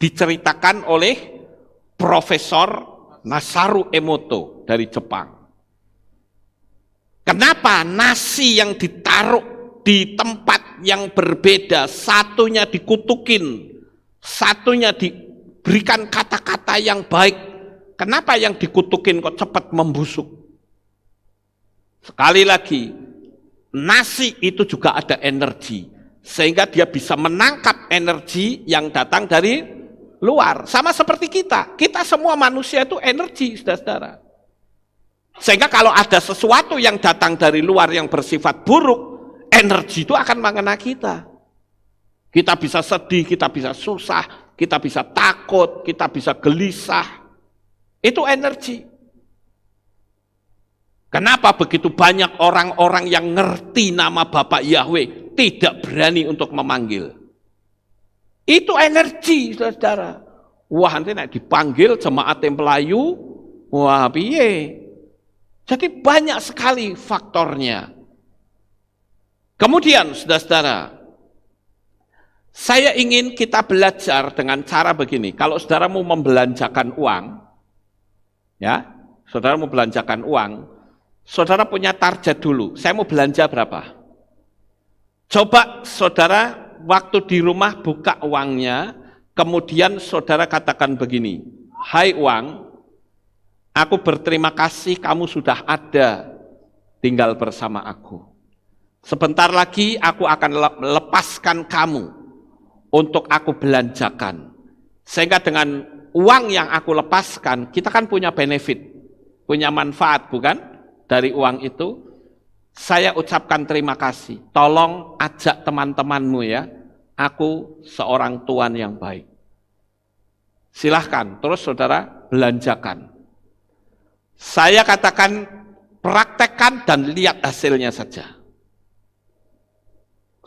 diceritakan oleh Profesor Masaru Emoto dari Jepang. Kenapa nasi yang ditaruh di tempat yang berbeda, satunya dikutukin, satunya diberikan kata-kata yang baik, kenapa yang dikutukin kok cepat membusuk? Sekali lagi, nasi itu juga ada energi, sehingga dia bisa menangkap energi yang datang dari luar. Sama seperti kita semua manusia itu energi, saudara-saudara. Sehingga kalau ada sesuatu yang datang dari luar yang bersifat buruk, energi itu akan mengena kita. Kita bisa sedih, kita bisa susah, kita bisa takut, kita bisa gelisah. Itu energi. Kenapa begitu banyak orang-orang yang ngerti nama Bapak Yahweh tidak berani untuk memanggil? Itu energi, saudara. Wah, nanti dipanggil jemaat yang Melayu, wah piye? Jadi banyak sekali faktornya. Kemudian, saudara-saudara, saya ingin kita belajar dengan cara begini. Kalau saudara mau membelanjakan uang, ya, saudara mau belanjakan uang, saudara punya target dulu. Saya mau belanja berapa? Coba saudara waktu di rumah buka uangnya, kemudian saudara katakan begini, hai uang, aku berterima kasih kamu sudah ada tinggal bersama aku. Sebentar lagi aku akan lepaskan kamu untuk aku belanjakan. Sehingga dengan uang yang aku lepaskan, kita kan punya benefit, punya manfaat bukan? Dari uang itu, saya ucapkan terima kasih. Tolong ajak teman-temanmu ya, aku seorang tuan yang baik. Silahkan, terus saudara belanjakan. Saya katakan praktekkan dan lihat hasilnya saja.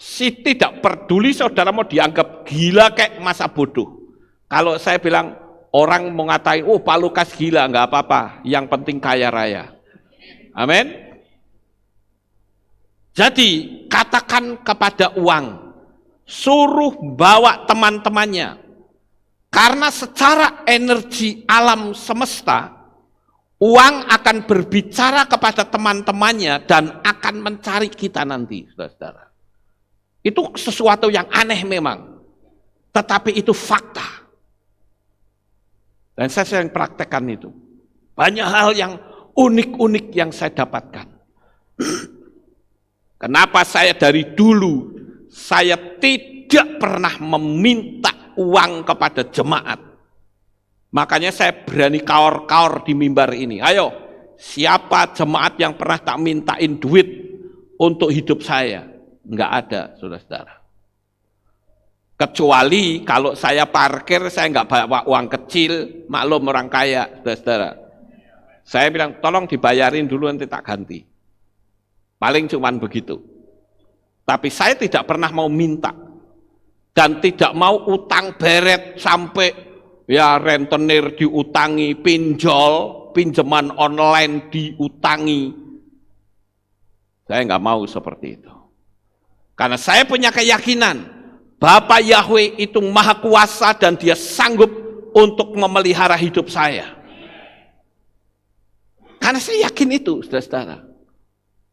Si tidak peduli saudara mau dianggap gila kayak masa bodoh. Kalau saya bilang orang mau ngatain, oh Pak Lukas gila, nggak apa-apa, yang penting kaya raya. Amin. Jadi katakan kepada uang, suruh bawa teman-temannya. Karena secara energi alam semesta, uang akan berbicara kepada teman-temannya dan akan mencari kita nanti, saudara-saudara. Itu sesuatu yang aneh memang, tetapi itu fakta. Dan saya sering praktekkan itu. Banyak hal yang unik-unik yang saya dapatkan. Kenapa saya dari dulu, saya tidak pernah meminta uang kepada jemaat. Makanya saya berani kaor-kaor di mimbar ini. Ayo, siapa jemaat yang pernah tak mintain duit untuk hidup saya? Enggak ada, saudara-saudara. Kecuali kalau saya parkir, saya enggak bawa uang kecil, maklum orang kaya, saudara-saudara. Saya bilang, tolong dibayarin dulu nanti tak ganti. Paling cuman begitu. Tapi saya tidak pernah mau minta. Dan tidak mau utang beret sampai ya rentenir diutangi, pinjaman online diutangi. Saya nggak mau seperti itu. Karena saya punya keyakinan, Bapak Yahweh itu maha kuasa dan dia sanggup untuk memelihara hidup saya. Karena saya yakin itu, saudara-saudara.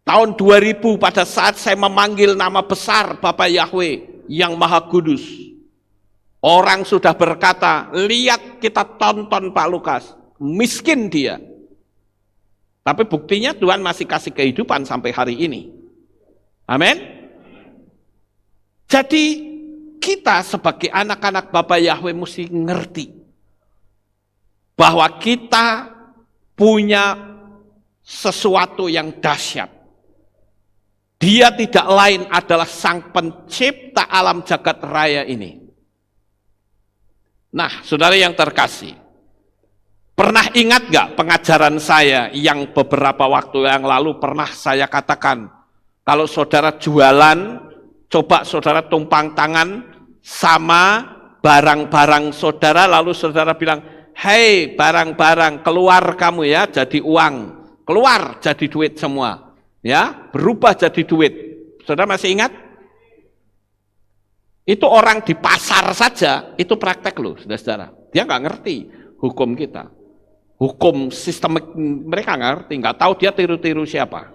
Tahun 2000 pada saat saya memanggil nama besar Bapak Yahweh yang maha kudus. Orang sudah berkata, lihat kita tonton Pak Lukas, miskin dia. Tapi buktinya Tuhan masih kasih kehidupan sampai hari ini. Amin. Jadi kita sebagai anak-anak Bapak Yahweh mesti ngerti bahwa kita punya sesuatu yang dahsyat. Dia tidak lain adalah sang pencipta alam jagat raya ini. Nah, saudara yang terkasih, Pernah ingat nggak pengajaran saya yang beberapa waktu yang lalu pernah saya katakan, kalau saudara jualan, coba saudara tumpang tangan sama barang-barang saudara, lalu saudara bilang, hei barang-barang, keluar kamu ya, jadi uang, keluar jadi duit semua, ya, berubah jadi duit. Saudara masih ingat? Itu orang di pasar saja, itu praktek loh, saudara-saudara. Dia nggak ngerti hukum kita. Hukum sistemik mereka ngerti, nggak tahu dia tiru-tiru siapa.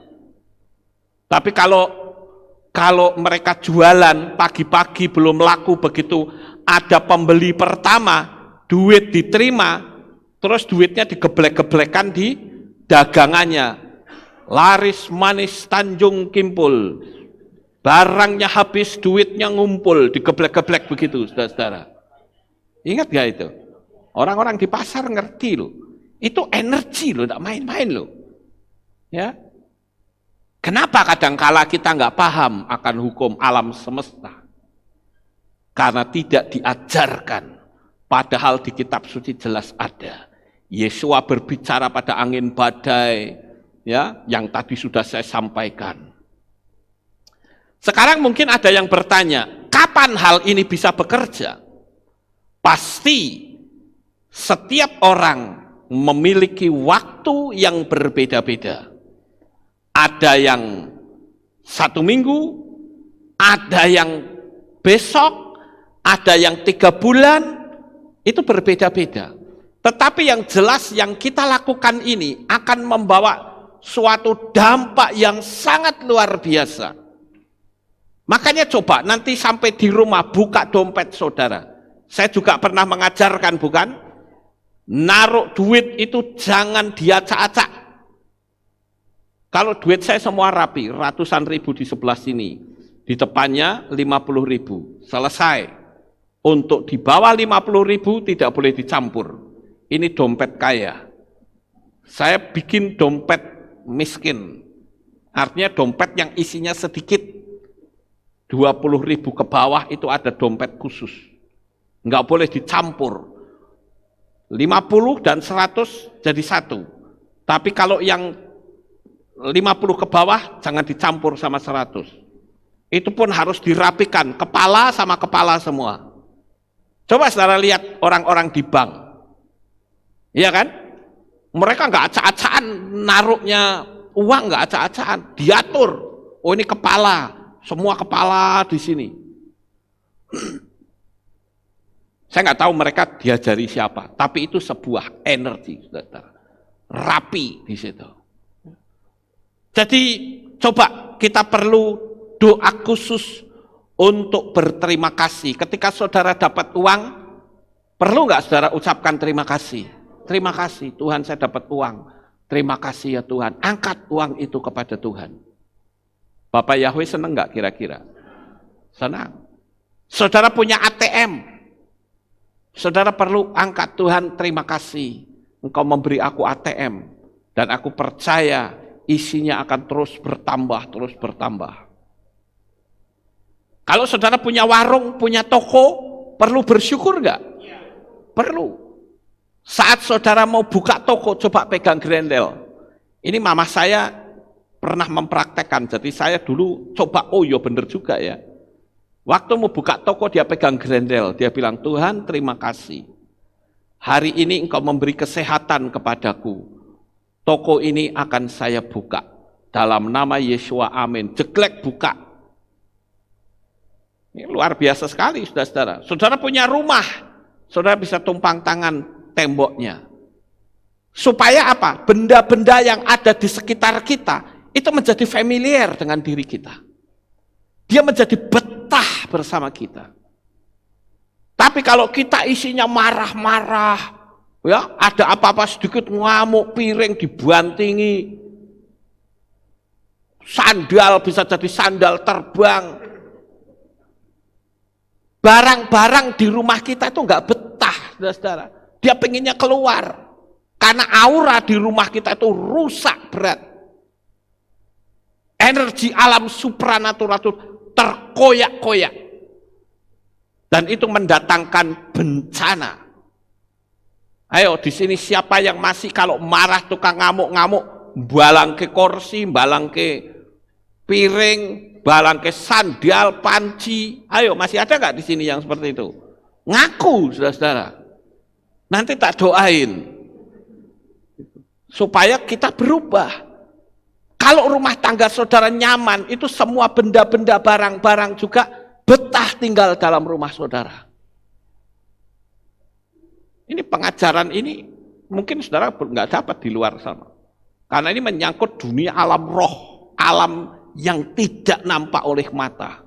Tapi kalau mereka jualan pagi-pagi belum laku, begitu ada pembeli pertama, duit diterima, terus duitnya digeblek-geblekkan di dagangannya. Laris manis Tanjung Kimpul, barangnya habis, duitnya ngumpul, digeblek-geblek begitu, saudara-saudara. Ingat gak itu? Orang-orang di pasar ngerti loh. Itu energi loh, tidak main-main loh. Ya, kenapa kadangkala kita nggak paham akan hukum alam semesta? Karena tidak diajarkan. Padahal di kitab suci jelas ada. Yesua berbicara pada angin badai, ya, yang tadi sudah saya sampaikan. Sekarang mungkin ada yang bertanya, kapan hal ini bisa bekerja? Pasti setiap orang memiliki waktu yang berbeda-beda. Ada yang 1 minggu, ada yang besok, ada yang 3 bulan, itu berbeda-beda. Tetapi yang jelas yang kita lakukan ini akan membawa suatu dampak yang sangat luar biasa. Makanya coba nanti sampai di rumah buka dompet saudara. Saya juga pernah mengajarkan, bukan? Naruh duit itu jangan diacak-acak. Kalau duit saya semua rapi, ratusan ribu di sebelah sini, di depannya 50.000, selesai. Untuk di bawah 50.000 tidak boleh dicampur. Ini dompet kaya. Saya bikin dompet miskin, artinya dompet yang isinya sedikit. 20.000 ke bawah itu ada dompet khusus, nggak boleh dicampur. 50 dan 100 jadi satu. Tapi kalau yang 50 ke bawah jangan dicampur sama 100. Itu pun harus dirapikan, kepala sama kepala semua. Coba saudara lihat orang-orang di bank. Iya kan? Mereka nggak acak-acakan naruhnya uang, nggak acak-acakan, diatur. Oh ini kepala, semua kepala di sini. Saya nggak tahu mereka diajari siapa, tapi itu sebuah energi, saudara. Rapi di situ. Jadi coba kita perlu doa khusus untuk berterima kasih. Ketika saudara dapat uang, perlu nggak saudara ucapkan terima kasih? Terima kasih Tuhan, saya dapat uang. Terima kasih ya Tuhan. Angkat uang itu kepada Tuhan. Bapak Yahweh senang nggak kira-kira? Senang. Saudara punya ATM. Saudara perlu angkat, Tuhan terima kasih, Engkau memberi aku ATM, dan aku percaya isinya akan terus bertambah, terus bertambah. Kalau saudara punya warung, punya toko, perlu bersyukur nggak? Perlu. Saat saudara mau buka toko, coba pegang grendel. Ini mama saya pernah mempraktekkan, jadi saya dulu coba, oh iya bener juga ya. Waktu mau buka toko dia pegang grendel, dia bilang, Tuhan terima kasih. Hari ini Engkau memberi kesehatan kepadaku. Toko ini akan saya buka. Dalam nama Yesua, amin. Jeglek buka. Ini luar biasa sekali, saudara-saudara. Saudara punya rumah, saudara bisa tumpang tangan temboknya. Supaya apa? Benda-benda yang ada di sekitar kita, itu menjadi familiar dengan diri kita. Dia menjadi betah bersama kita. Tapi kalau kita isinya marah-marah, ya ada apa-apa sedikit ngamuk, piring dibantingi, sandal bisa jadi sandal terbang. Barang-barang di rumah kita itu nggak betah, saudara. Dia pengennya keluar. Karena aura di rumah kita itu rusak berat. Energi alam supranatural itu terkoyak-koyak. Dan itu mendatangkan bencana. Ayo di sini siapa yang masih kalau marah tukang ngamuk-ngamuk, balang ke kursi, balang ke piring, balang ke sandal, panci. Ayo masih ada nggak di sini yang seperti itu? Ngaku, saudara-saudara. Nanti tak doain supaya kita berubah. Kalau rumah tangga saudara nyaman, itu semua benda-benda, barang-barang juga betah tinggal dalam rumah saudara. Ini pengajaran ini mungkin saudara nggak dapat di luar sana. Karena ini menyangkut dunia alam roh, alam yang tidak nampak oleh mata.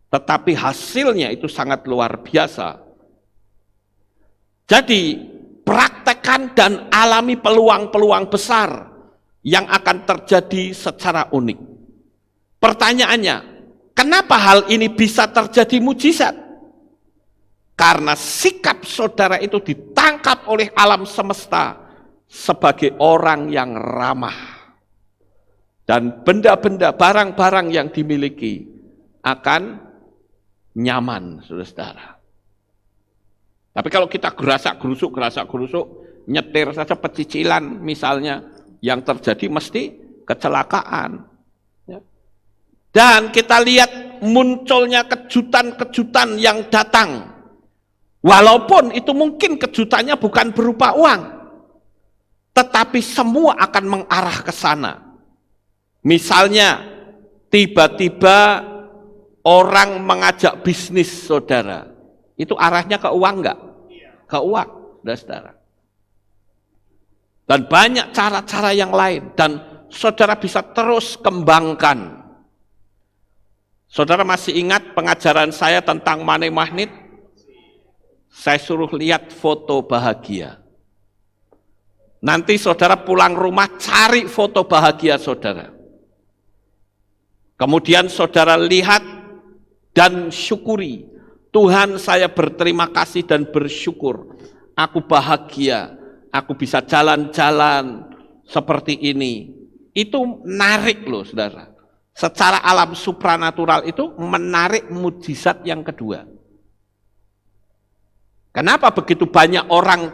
Tetapi hasilnya itu sangat luar biasa. Jadi praktekkan dan alami peluang-peluang besar yang akan terjadi secara unik. Pertanyaannya, kenapa hal ini bisa terjadi mujizat? Karena sikap saudara itu ditangkap oleh alam semesta sebagai orang yang ramah. Dan benda-benda, barang-barang yang dimiliki akan nyaman, saudara. Tapi kalau kita gerasak-gerusuk, nyetir saja pecicilan misalnya, yang terjadi mesti kecelakaan. Dan kita lihat munculnya kejutan-kejutan yang datang. Walaupun itu mungkin kejutannya bukan berupa uang, tetapi semua akan mengarah ke sana. Misalnya, tiba-tiba orang mengajak bisnis saudara, itu arahnya ke uang enggak? Ke uang, saudara. Dan banyak cara-cara yang lain, dan saudara bisa terus kembangkan. Saudara masih ingat pengajaran saya tentang money magnet? Saya suruh lihat foto bahagia. Nanti saudara pulang rumah cari foto bahagia saudara. Kemudian saudara lihat dan syukuri. Tuhan, saya berterima kasih dan bersyukur. Aku bahagia, aku bisa jalan-jalan seperti ini. Itu menarik loh saudara. Secara alam supranatural itu menarik mujizat yang kedua. Kenapa begitu banyak orang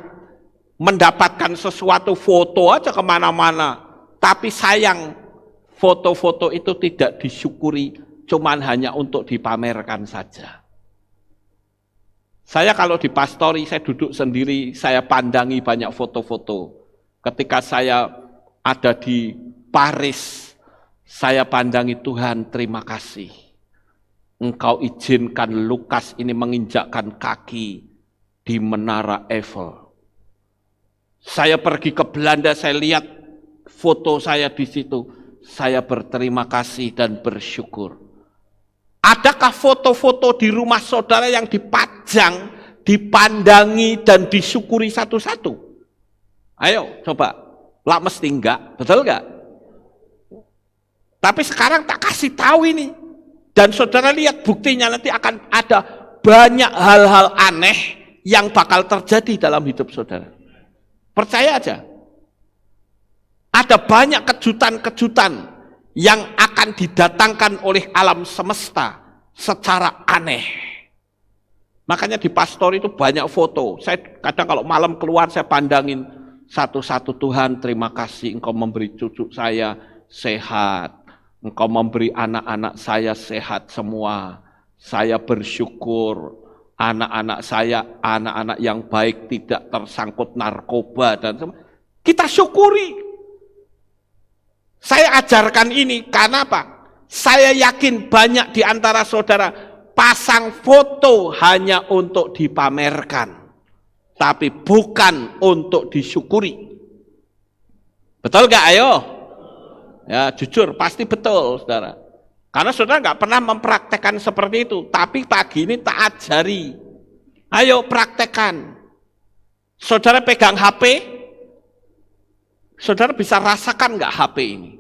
mendapatkan sesuatu, foto aja kemana-mana, tapi sayang foto-foto itu tidak disyukuri, cuman hanya untuk dipamerkan saja. Saya kalau di pastori, saya duduk sendiri, saya pandangi banyak foto-foto. Ketika saya ada di Paris, saya pandangi, Tuhan terima kasih. Engkau izinkan Lukas ini menginjakkan kaki di Menara Eiffel. Saya pergi ke Belanda, saya lihat foto saya di situ. Saya berterima kasih dan bersyukur. Adakah foto-foto di rumah saudara yang dipajang, dipandangi dan disyukuri satu-satu? Ayo coba, lah mesti enggak, betul enggak? Tapi sekarang tak kasih tahu ini. Dan saudara lihat buktinya nanti akan ada banyak hal-hal aneh yang bakal terjadi dalam hidup saudara. Percaya aja. Ada banyak kejutan-kejutan yang akan didatangkan oleh alam semesta secara aneh. Makanya di pastor itu banyak foto. Saya kadang kalau malam keluar saya pandangin satu-satu. Tuhan terima kasih Engkau memberi cucu saya sehat. Engkau memberi anak-anak saya sehat semua. Saya bersyukur. Anak-anak saya, anak-anak yang baik, tidak tersangkut narkoba dan semua. Kita syukuri. Saya ajarkan ini karena apa? Saya yakin banyak di antara saudara pasang foto hanya untuk dipamerkan, tapi bukan untuk disyukuri. Betul gak ayo? Ya jujur, pasti betul saudara. Karena saudara nggak pernah mempraktekkan seperti itu, tapi pagi ini tak ajari. Ayo praktekkan. Saudara pegang HP, saudara bisa rasakan nggak HP ini?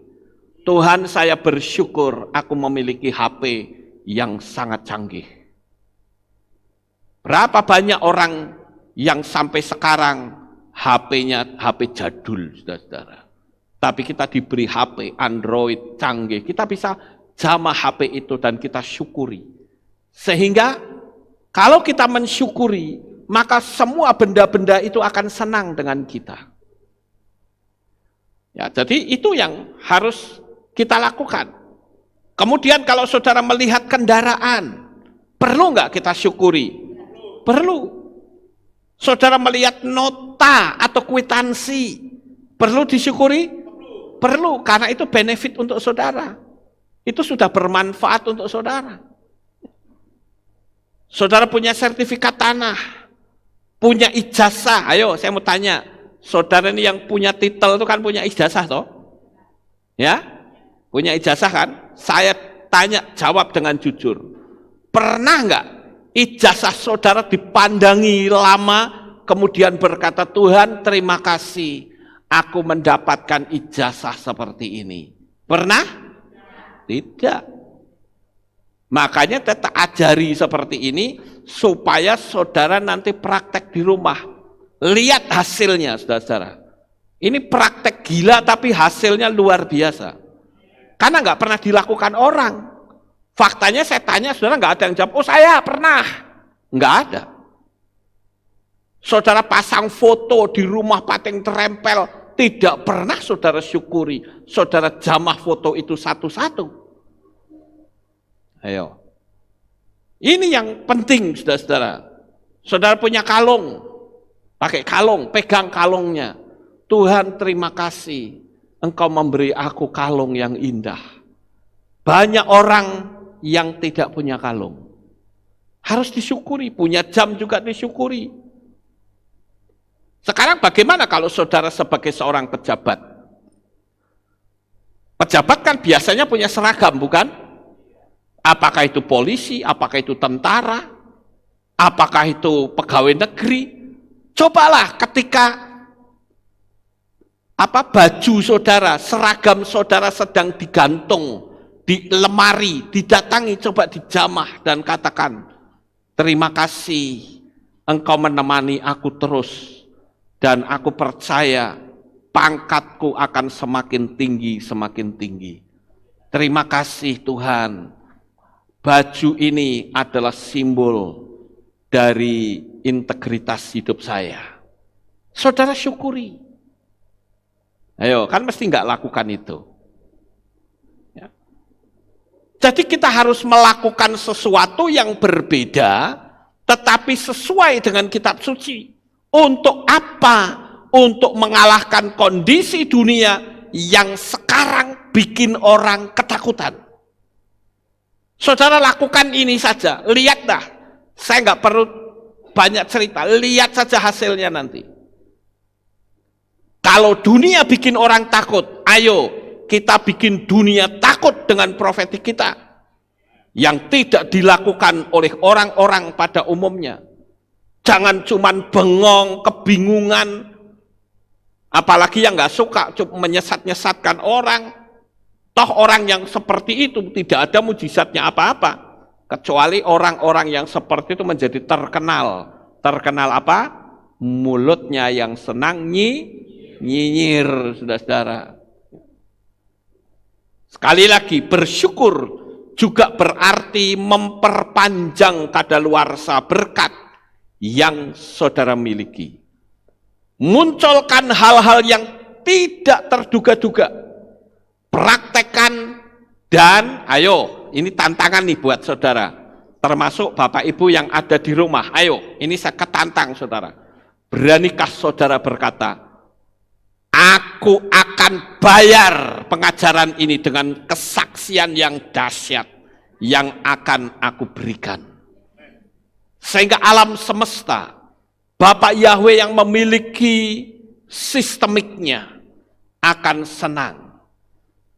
Tuhan, saya bersyukur aku memiliki HP yang sangat canggih. Berapa banyak orang yang sampai sekarang HP-nya HP jadul, saudara-saudara. Tapi kita diberi HP Android canggih, kita bisa jamah HP itu dan kita syukuri. Sehingga kalau kita mensyukuri, maka semua benda-benda itu akan senang dengan kita. Ya, jadi itu yang harus kita lakukan. Kemudian kalau saudara melihat kendaraan, perlu nggak kita syukuri? Perlu. Saudara melihat nota atau kwitansi, perlu disyukuri? Perlu, karena itu benefit untuk saudara. Itu sudah bermanfaat untuk saudara. Saudara punya sertifikat tanah, punya ijazah. Ayo, saya mau tanya, saudara ini yang punya titel itu kan punya ijazah toh? Ya? Punya ijazah kan? Saya tanya, jawab dengan jujur. Pernah nggak ijazah saudara dipandangi lama, kemudian berkata, Tuhan terima kasih, aku mendapatkan ijazah seperti ini. Pernah? Tidak. Makanya tetap ajari seperti ini, supaya saudara nanti praktek di rumah. Lihat hasilnya, saudara-saudara. Ini praktek gila tapi hasilnya luar biasa. Karena nggak pernah dilakukan orang. Faktanya saya tanya, saudara nggak ada yang jawab, oh saya pernah. Nggak ada. Saudara pasang foto di rumah pating terempel, tidak pernah saudara syukuri. Saudara jamah foto itu satu-satu. Ayo. Ini yang penting, saudara-saudara. Saudara punya kalung, pakai kalung, pegang kalungnya. Tuhan terima kasih, Engkau memberi aku kalung yang indah. Banyak orang yang tidak punya kalung. Harus disyukuri, punya jam juga disyukuri. Sekarang bagaimana kalau saudara sebagai seorang pejabat? Pejabat kan biasanya punya seragam, bukan? Apakah itu polisi, apakah itu tentara, apakah itu pegawai negeri? Cobalah ketika baju saudara, seragam saudara sedang digantung di lemari, didatangi, coba dijamah dan katakan, terima kasih, Engkau menemani aku terus, dan aku percaya pangkatku akan semakin tinggi, semakin tinggi. Terima kasih Tuhan. Baju ini adalah simbol dari integritas hidup saya. Saudara syukuri. Ayo, kan mesti nggak lakukan itu. Ya. Jadi kita harus melakukan sesuatu yang berbeda, tetapi sesuai dengan kitab suci. Untuk apa? Untuk mengalahkan kondisi dunia yang sekarang bikin orang ketakutan. Saudara lakukan ini saja, lihat dah. Saya nggak perlu banyak cerita, lihat saja hasilnya nanti. Kalau dunia bikin orang takut, ayo kita bikin dunia takut dengan profetik kita. Yang tidak dilakukan oleh orang-orang pada umumnya. Jangan cuman bengong, kebingungan. Apalagi yang nggak suka, cuma menyesat-nyesatkan orang. Toh orang yang seperti itu tidak ada mujizatnya apa-apa. Kecuali orang-orang yang seperti itu menjadi terkenal. Terkenal apa? Mulutnya yang senang nyinyir, saudara-saudara. Sekali lagi, bersyukur juga berarti memperpanjang kadaluarsa berkat yang saudara miliki. Munculkan hal-hal yang tidak terduga-duga. Praktekkan dan ayo, ini tantangan nih buat saudara, termasuk Bapak Ibu yang ada di rumah. Ayo, ini saya ketantang saudara. Beranikah saudara berkata, aku akan bayar pengajaran ini dengan kesaksian yang dahsyat yang akan aku berikan. Sehingga alam semesta, Bapak Yahweh yang memiliki sistemiknya akan senang.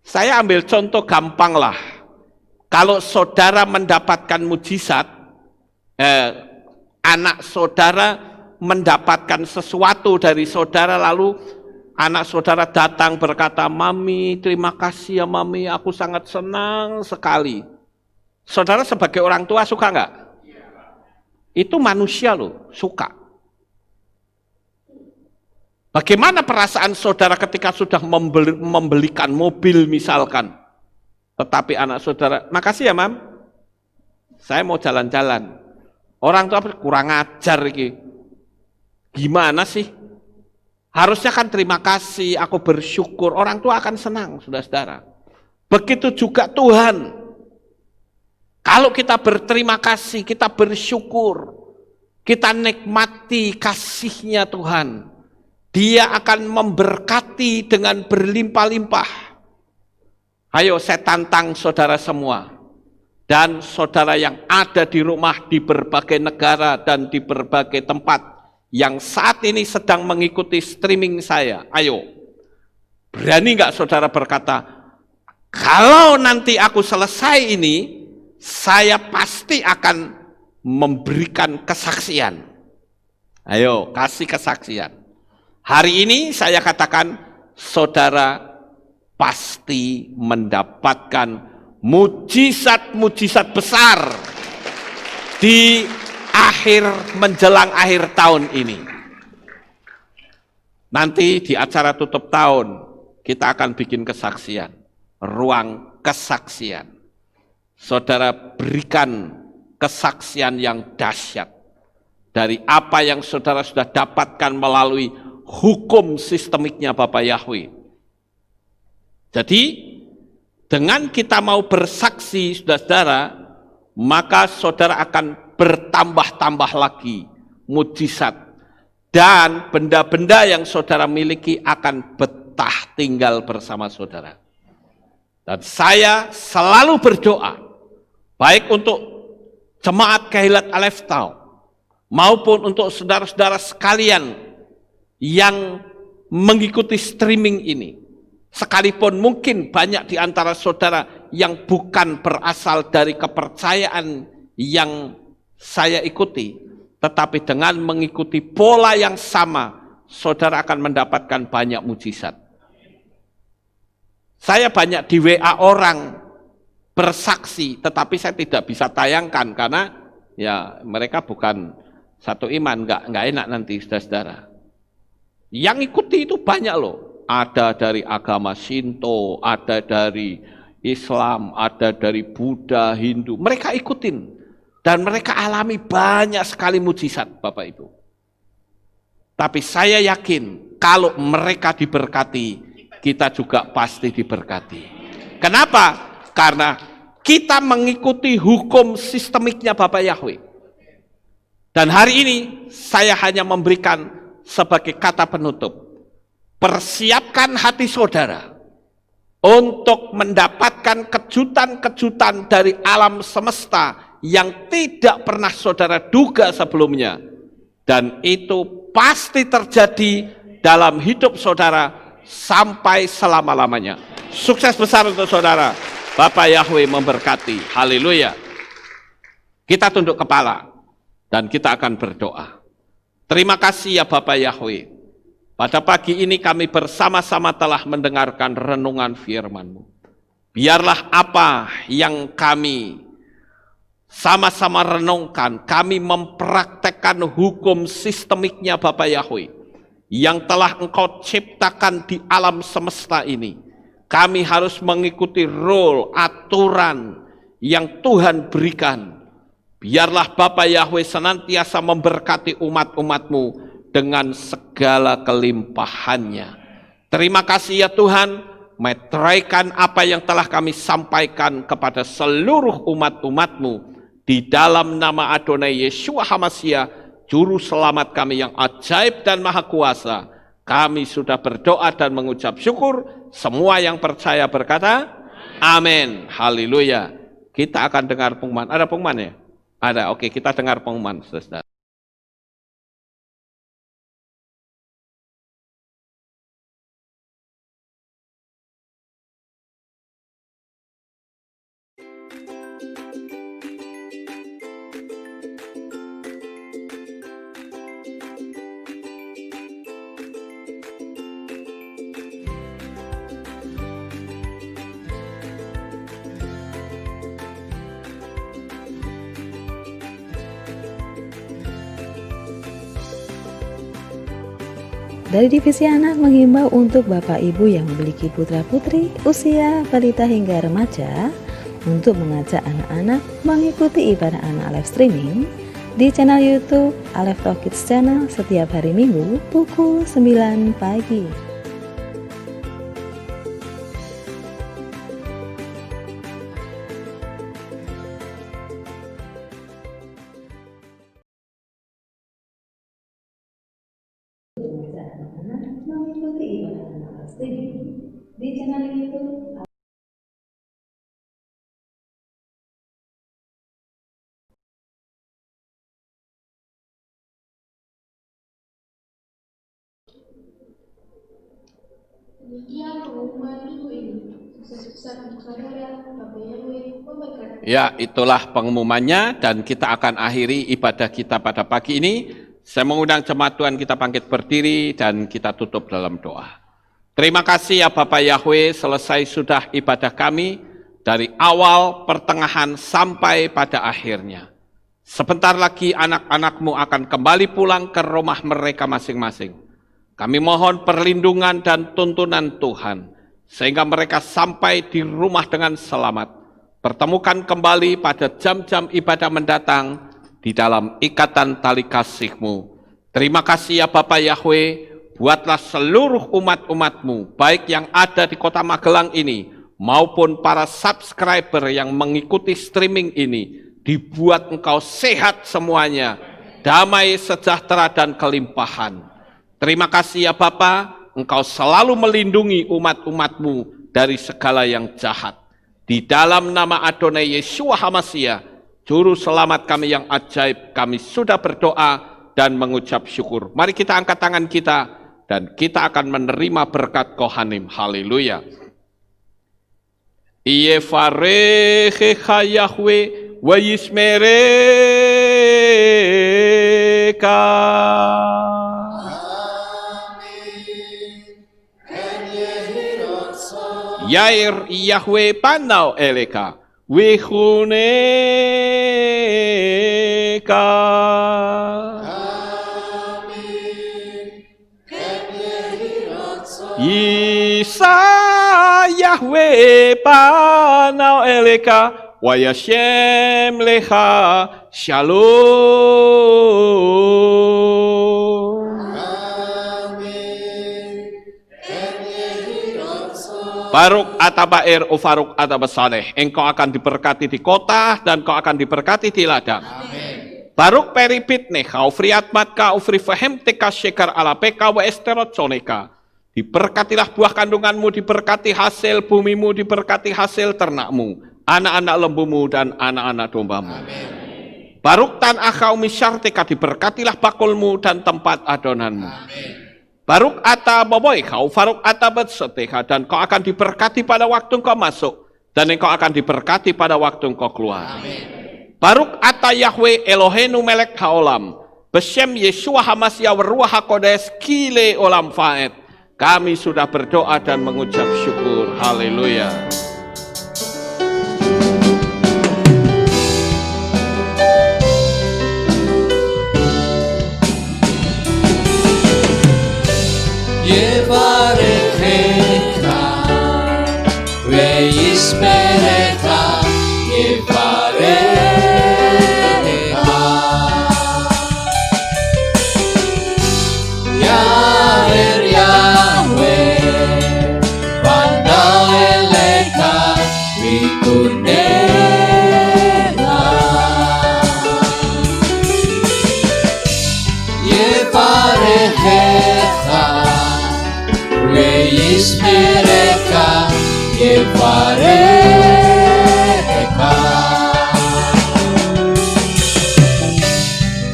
Saya ambil contoh gampang lah. Kalau saudara mendapatkan mujizat, anak saudara mendapatkan sesuatu dari saudara, lalu anak saudara datang berkata, Mami, terima kasih ya Mami, aku sangat senang sekali. Saudara sebagai orang tua suka nggak? Itu manusia loh, suka. Bagaimana perasaan saudara ketika sudah membelikan mobil misalkan, tetapi anak saudara, makasih ya Mam, saya mau jalan-jalan. Orang tua kurang ajar ini, Gimana sih? Harusnya kan terima kasih, aku bersyukur, orang tua akan senang, saudara-saudara. Begitu juga Tuhan. Kalau kita berterima kasih, kita bersyukur, kita nikmati kasih-Nya Tuhan, Dia akan memberkati dengan berlimpah-limpah. Ayo saya tantang saudara semua, dan saudara yang ada di rumah di berbagai negara dan di berbagai tempat, yang saat ini sedang mengikuti streaming saya, ayo, berani nggak saudara berkata, kalau nanti aku selesai ini, saya pasti akan memberikan kesaksian. Ayo, kasih kesaksian. Hari ini saya katakan, saudara pasti mendapatkan mujizat-mujizat besar di menjelang akhir tahun ini. Nanti di acara tutup tahun kita akan bikin kesaksian, ruang kesaksian. Saudara berikan kesaksian yang dahsyat dari apa yang saudara sudah dapatkan melalui hukum sistemiknya Bapak Yahweh. Jadi dengan kita mau bersaksi, saudara-saudara, maka saudara akan bertambah-tambah lagi mujizat, dan benda-benda yang saudara miliki akan betah tinggal bersama saudara. Dan saya selalu berdoa, baik untuk jemaat Kehilat Aleph Tau maupun untuk saudara-saudara sekalian yang mengikuti streaming ini, sekalipun mungkin banyak di antara saudara yang bukan berasal dari kepercayaan yang saya ikuti, tetapi dengan mengikuti pola yang sama, saudara akan mendapatkan banyak mujizat. Saya banyak di WA orang bersaksi, tetapi saya tidak bisa tayangkan karena ya mereka bukan satu iman, nggak enak nanti saudara-saudara. Yang ikuti itu banyak loh, ada dari agama Shinto, ada dari Islam, ada dari Buddha, Hindu, mereka ikutin. Dan mereka alami banyak sekali mujizat, Bapak Ibu. Tapi saya yakin, kalau mereka diberkati, kita juga pasti diberkati. Kenapa? Karena kita mengikuti hukum sistemiknya Bapak Yahweh. Dan hari ini, saya hanya memberikan sebagai kata penutup, persiapkan hati saudara untuk mendapatkan kejutan-kejutan dari alam semesta yang tidak pernah saudara duga sebelumnya, dan itu pasti terjadi dalam hidup saudara sampai selama-lamanya. Sukses besar untuk saudara. Bapak Yahweh memberkati. Haleluya. Kita tunduk kepala dan kita akan berdoa. Terima kasih ya Bapak Yahweh, pada pagi ini kami bersama-sama telah mendengarkan renungan firman-Mu. Biarlah apa yang kami sama-sama renungkan, kami mempraktekkan hukum sistemiknya Bapak Yahweh yang telah Engkau ciptakan di alam semesta ini. Kami harus mengikuti rule, aturan yang Tuhan berikan. Biarlah Bapak Yahweh senantiasa memberkati umat-umat-Mu dengan segala kelimpahannya. Terima kasih ya Tuhan, meteraikan apa yang telah kami sampaikan kepada seluruh umat-umat-Mu. Di dalam nama Adonai Yeshua HaMashiach, Juru Selamat kami yang ajaib dan maha kuasa, kami sudah berdoa dan mengucap syukur. Semua yang percaya berkata, amin. Haleluya. Kita akan dengar pengumuman. Ada pengumuman ya? Ada, oke, kita dengar pengumuman, saudara. Dari Divisi Anak menghimbau untuk Bapak Ibu yang memiliki putra-putri usia balita hingga remaja untuk mengajak anak-anak mengikuti ibadah anak live streaming di channel YouTube Aleph Talk Kids Channel setiap hari Minggu pukul 9 pagi. Mengikuti ibadah anak di channel YouTube. Demikian pengumuman minggu ini. Sukses untuk saudara, Bapak Yahweh memberkati. Ya, itulah pengumumannya dan kita akan akhiri ibadah kita pada pagi ini. Saya mengundang jemaat Tuhan kita bangkit berdiri dan kita tutup dalam doa. Terima kasih ya Bapak Yahweh, selesai sudah ibadah kami dari awal, pertengahan sampai pada akhirnya. Sebentar lagi anak-anak-Mu akan kembali pulang ke rumah mereka masing-masing. Kami mohon perlindungan dan tuntunan Tuhan, sehingga mereka sampai di rumah dengan selamat. Pertemukan kembali pada jam-jam ibadah mendatang di dalam ikatan tali kasih-Mu. Terima kasih ya Bapak Yahweh, buatlah seluruh umat-umat-Mu, baik yang ada di kota Magelang ini, maupun para subscriber yang mengikuti streaming ini, dibuat Engkau sehat semuanya, damai, sejahtera, dan kelimpahan. Terima kasih ya Bapa, Engkau selalu melindungi umat-umat-Mu dari segala yang jahat. Di dalam nama Adonai Yeshua HaMashiach, Juru Selamat kami yang ajaib, kami sudah berdoa dan mengucap syukur. Mari kita angkat tangan kita, dan kita akan menerima berkat Kohanim. Haleluya. Yevarechecha Yahweh wa yismereka. Yair Yahweh panau eleka wihuneka. Isa Yahweh panau eleka wa yashem lecha shalom. Baruk atabair ufaruk atabasaleh. Engkau akan diberkati di kota dan kau akan diberkati di ladang. Amin. Baruk peripit necha ufriat matka ufri fahem teka syekar ala peka wa esterot soneka. Diberkatilah buah kandunganmu, diberkati hasil bumimu, diberkati hasil ternakmu, anak-anak lembumu dan anak-anak dombamu. Amin. Baruk tan akau misyarteka, diberkatilah bakulmu dan tempat adonanmu. Amin. Baruk ata boboy kau, faruk ata betseteha, dan kau akan diberkati pada waktu kau masuk, dan engkau akan diberkati pada waktu kau keluar. Amin. Baruk ata Yahweh Elohenu melek haolam, beshem Yeshua HaMashiach Ruach HaKodes kile olam faed. Kami sudah berdoa dan mengucap syukur. Haleluya. Yevarechecha ve'yismerecha, Yevarechecha. Yair Yahweh pandau elecha vikuneka. Yevarechecha ve'yismerecha, Yevarechecha.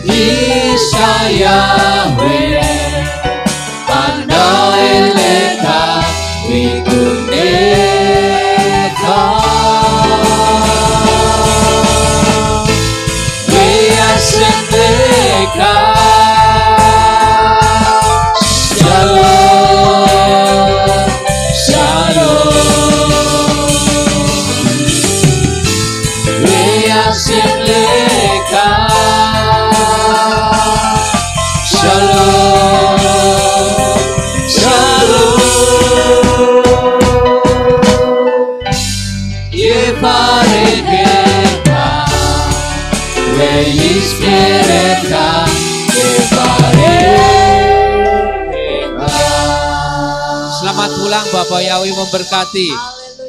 Isa Yahweh pandau elecha vikuneka. Ve'yasem lecha shalom, shalom. Ve'yasem lecha Bapak Yahweh memberkati.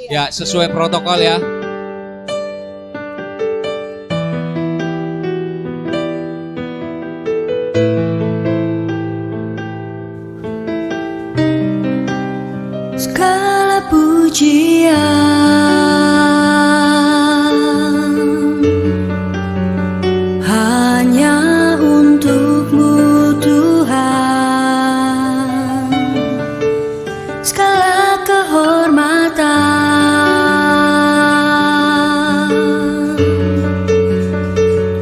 Ya, sesuai protokol ya. Segala pujian hanya untuk-Mu Tuhan, segala kehormatan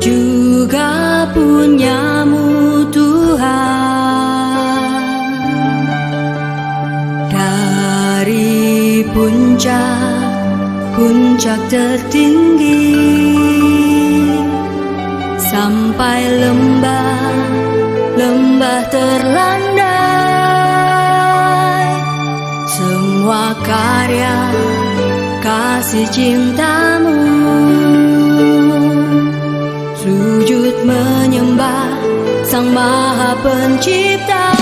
juga punya-Mu Tuhan. Dari puncak tertinggi sampai lembah terlandai, semua karya kasih cinta-Mu, sujud menyembah Sang Maha Pencipta.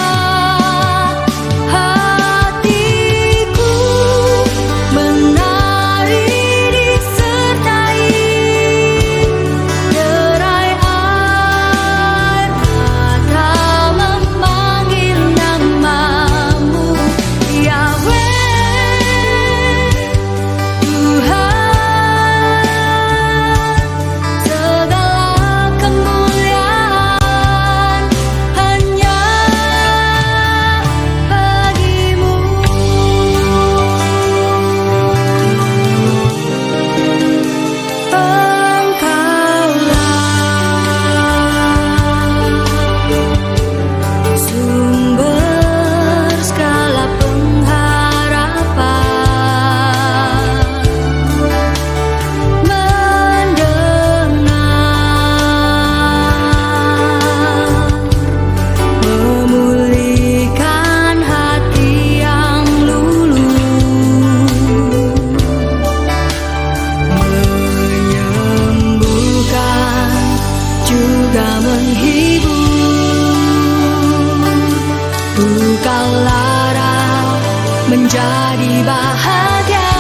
Menjadi bahagia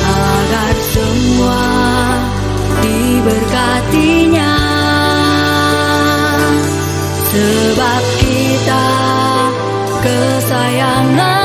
agar semua diberkatinya, sebab kita kesayangan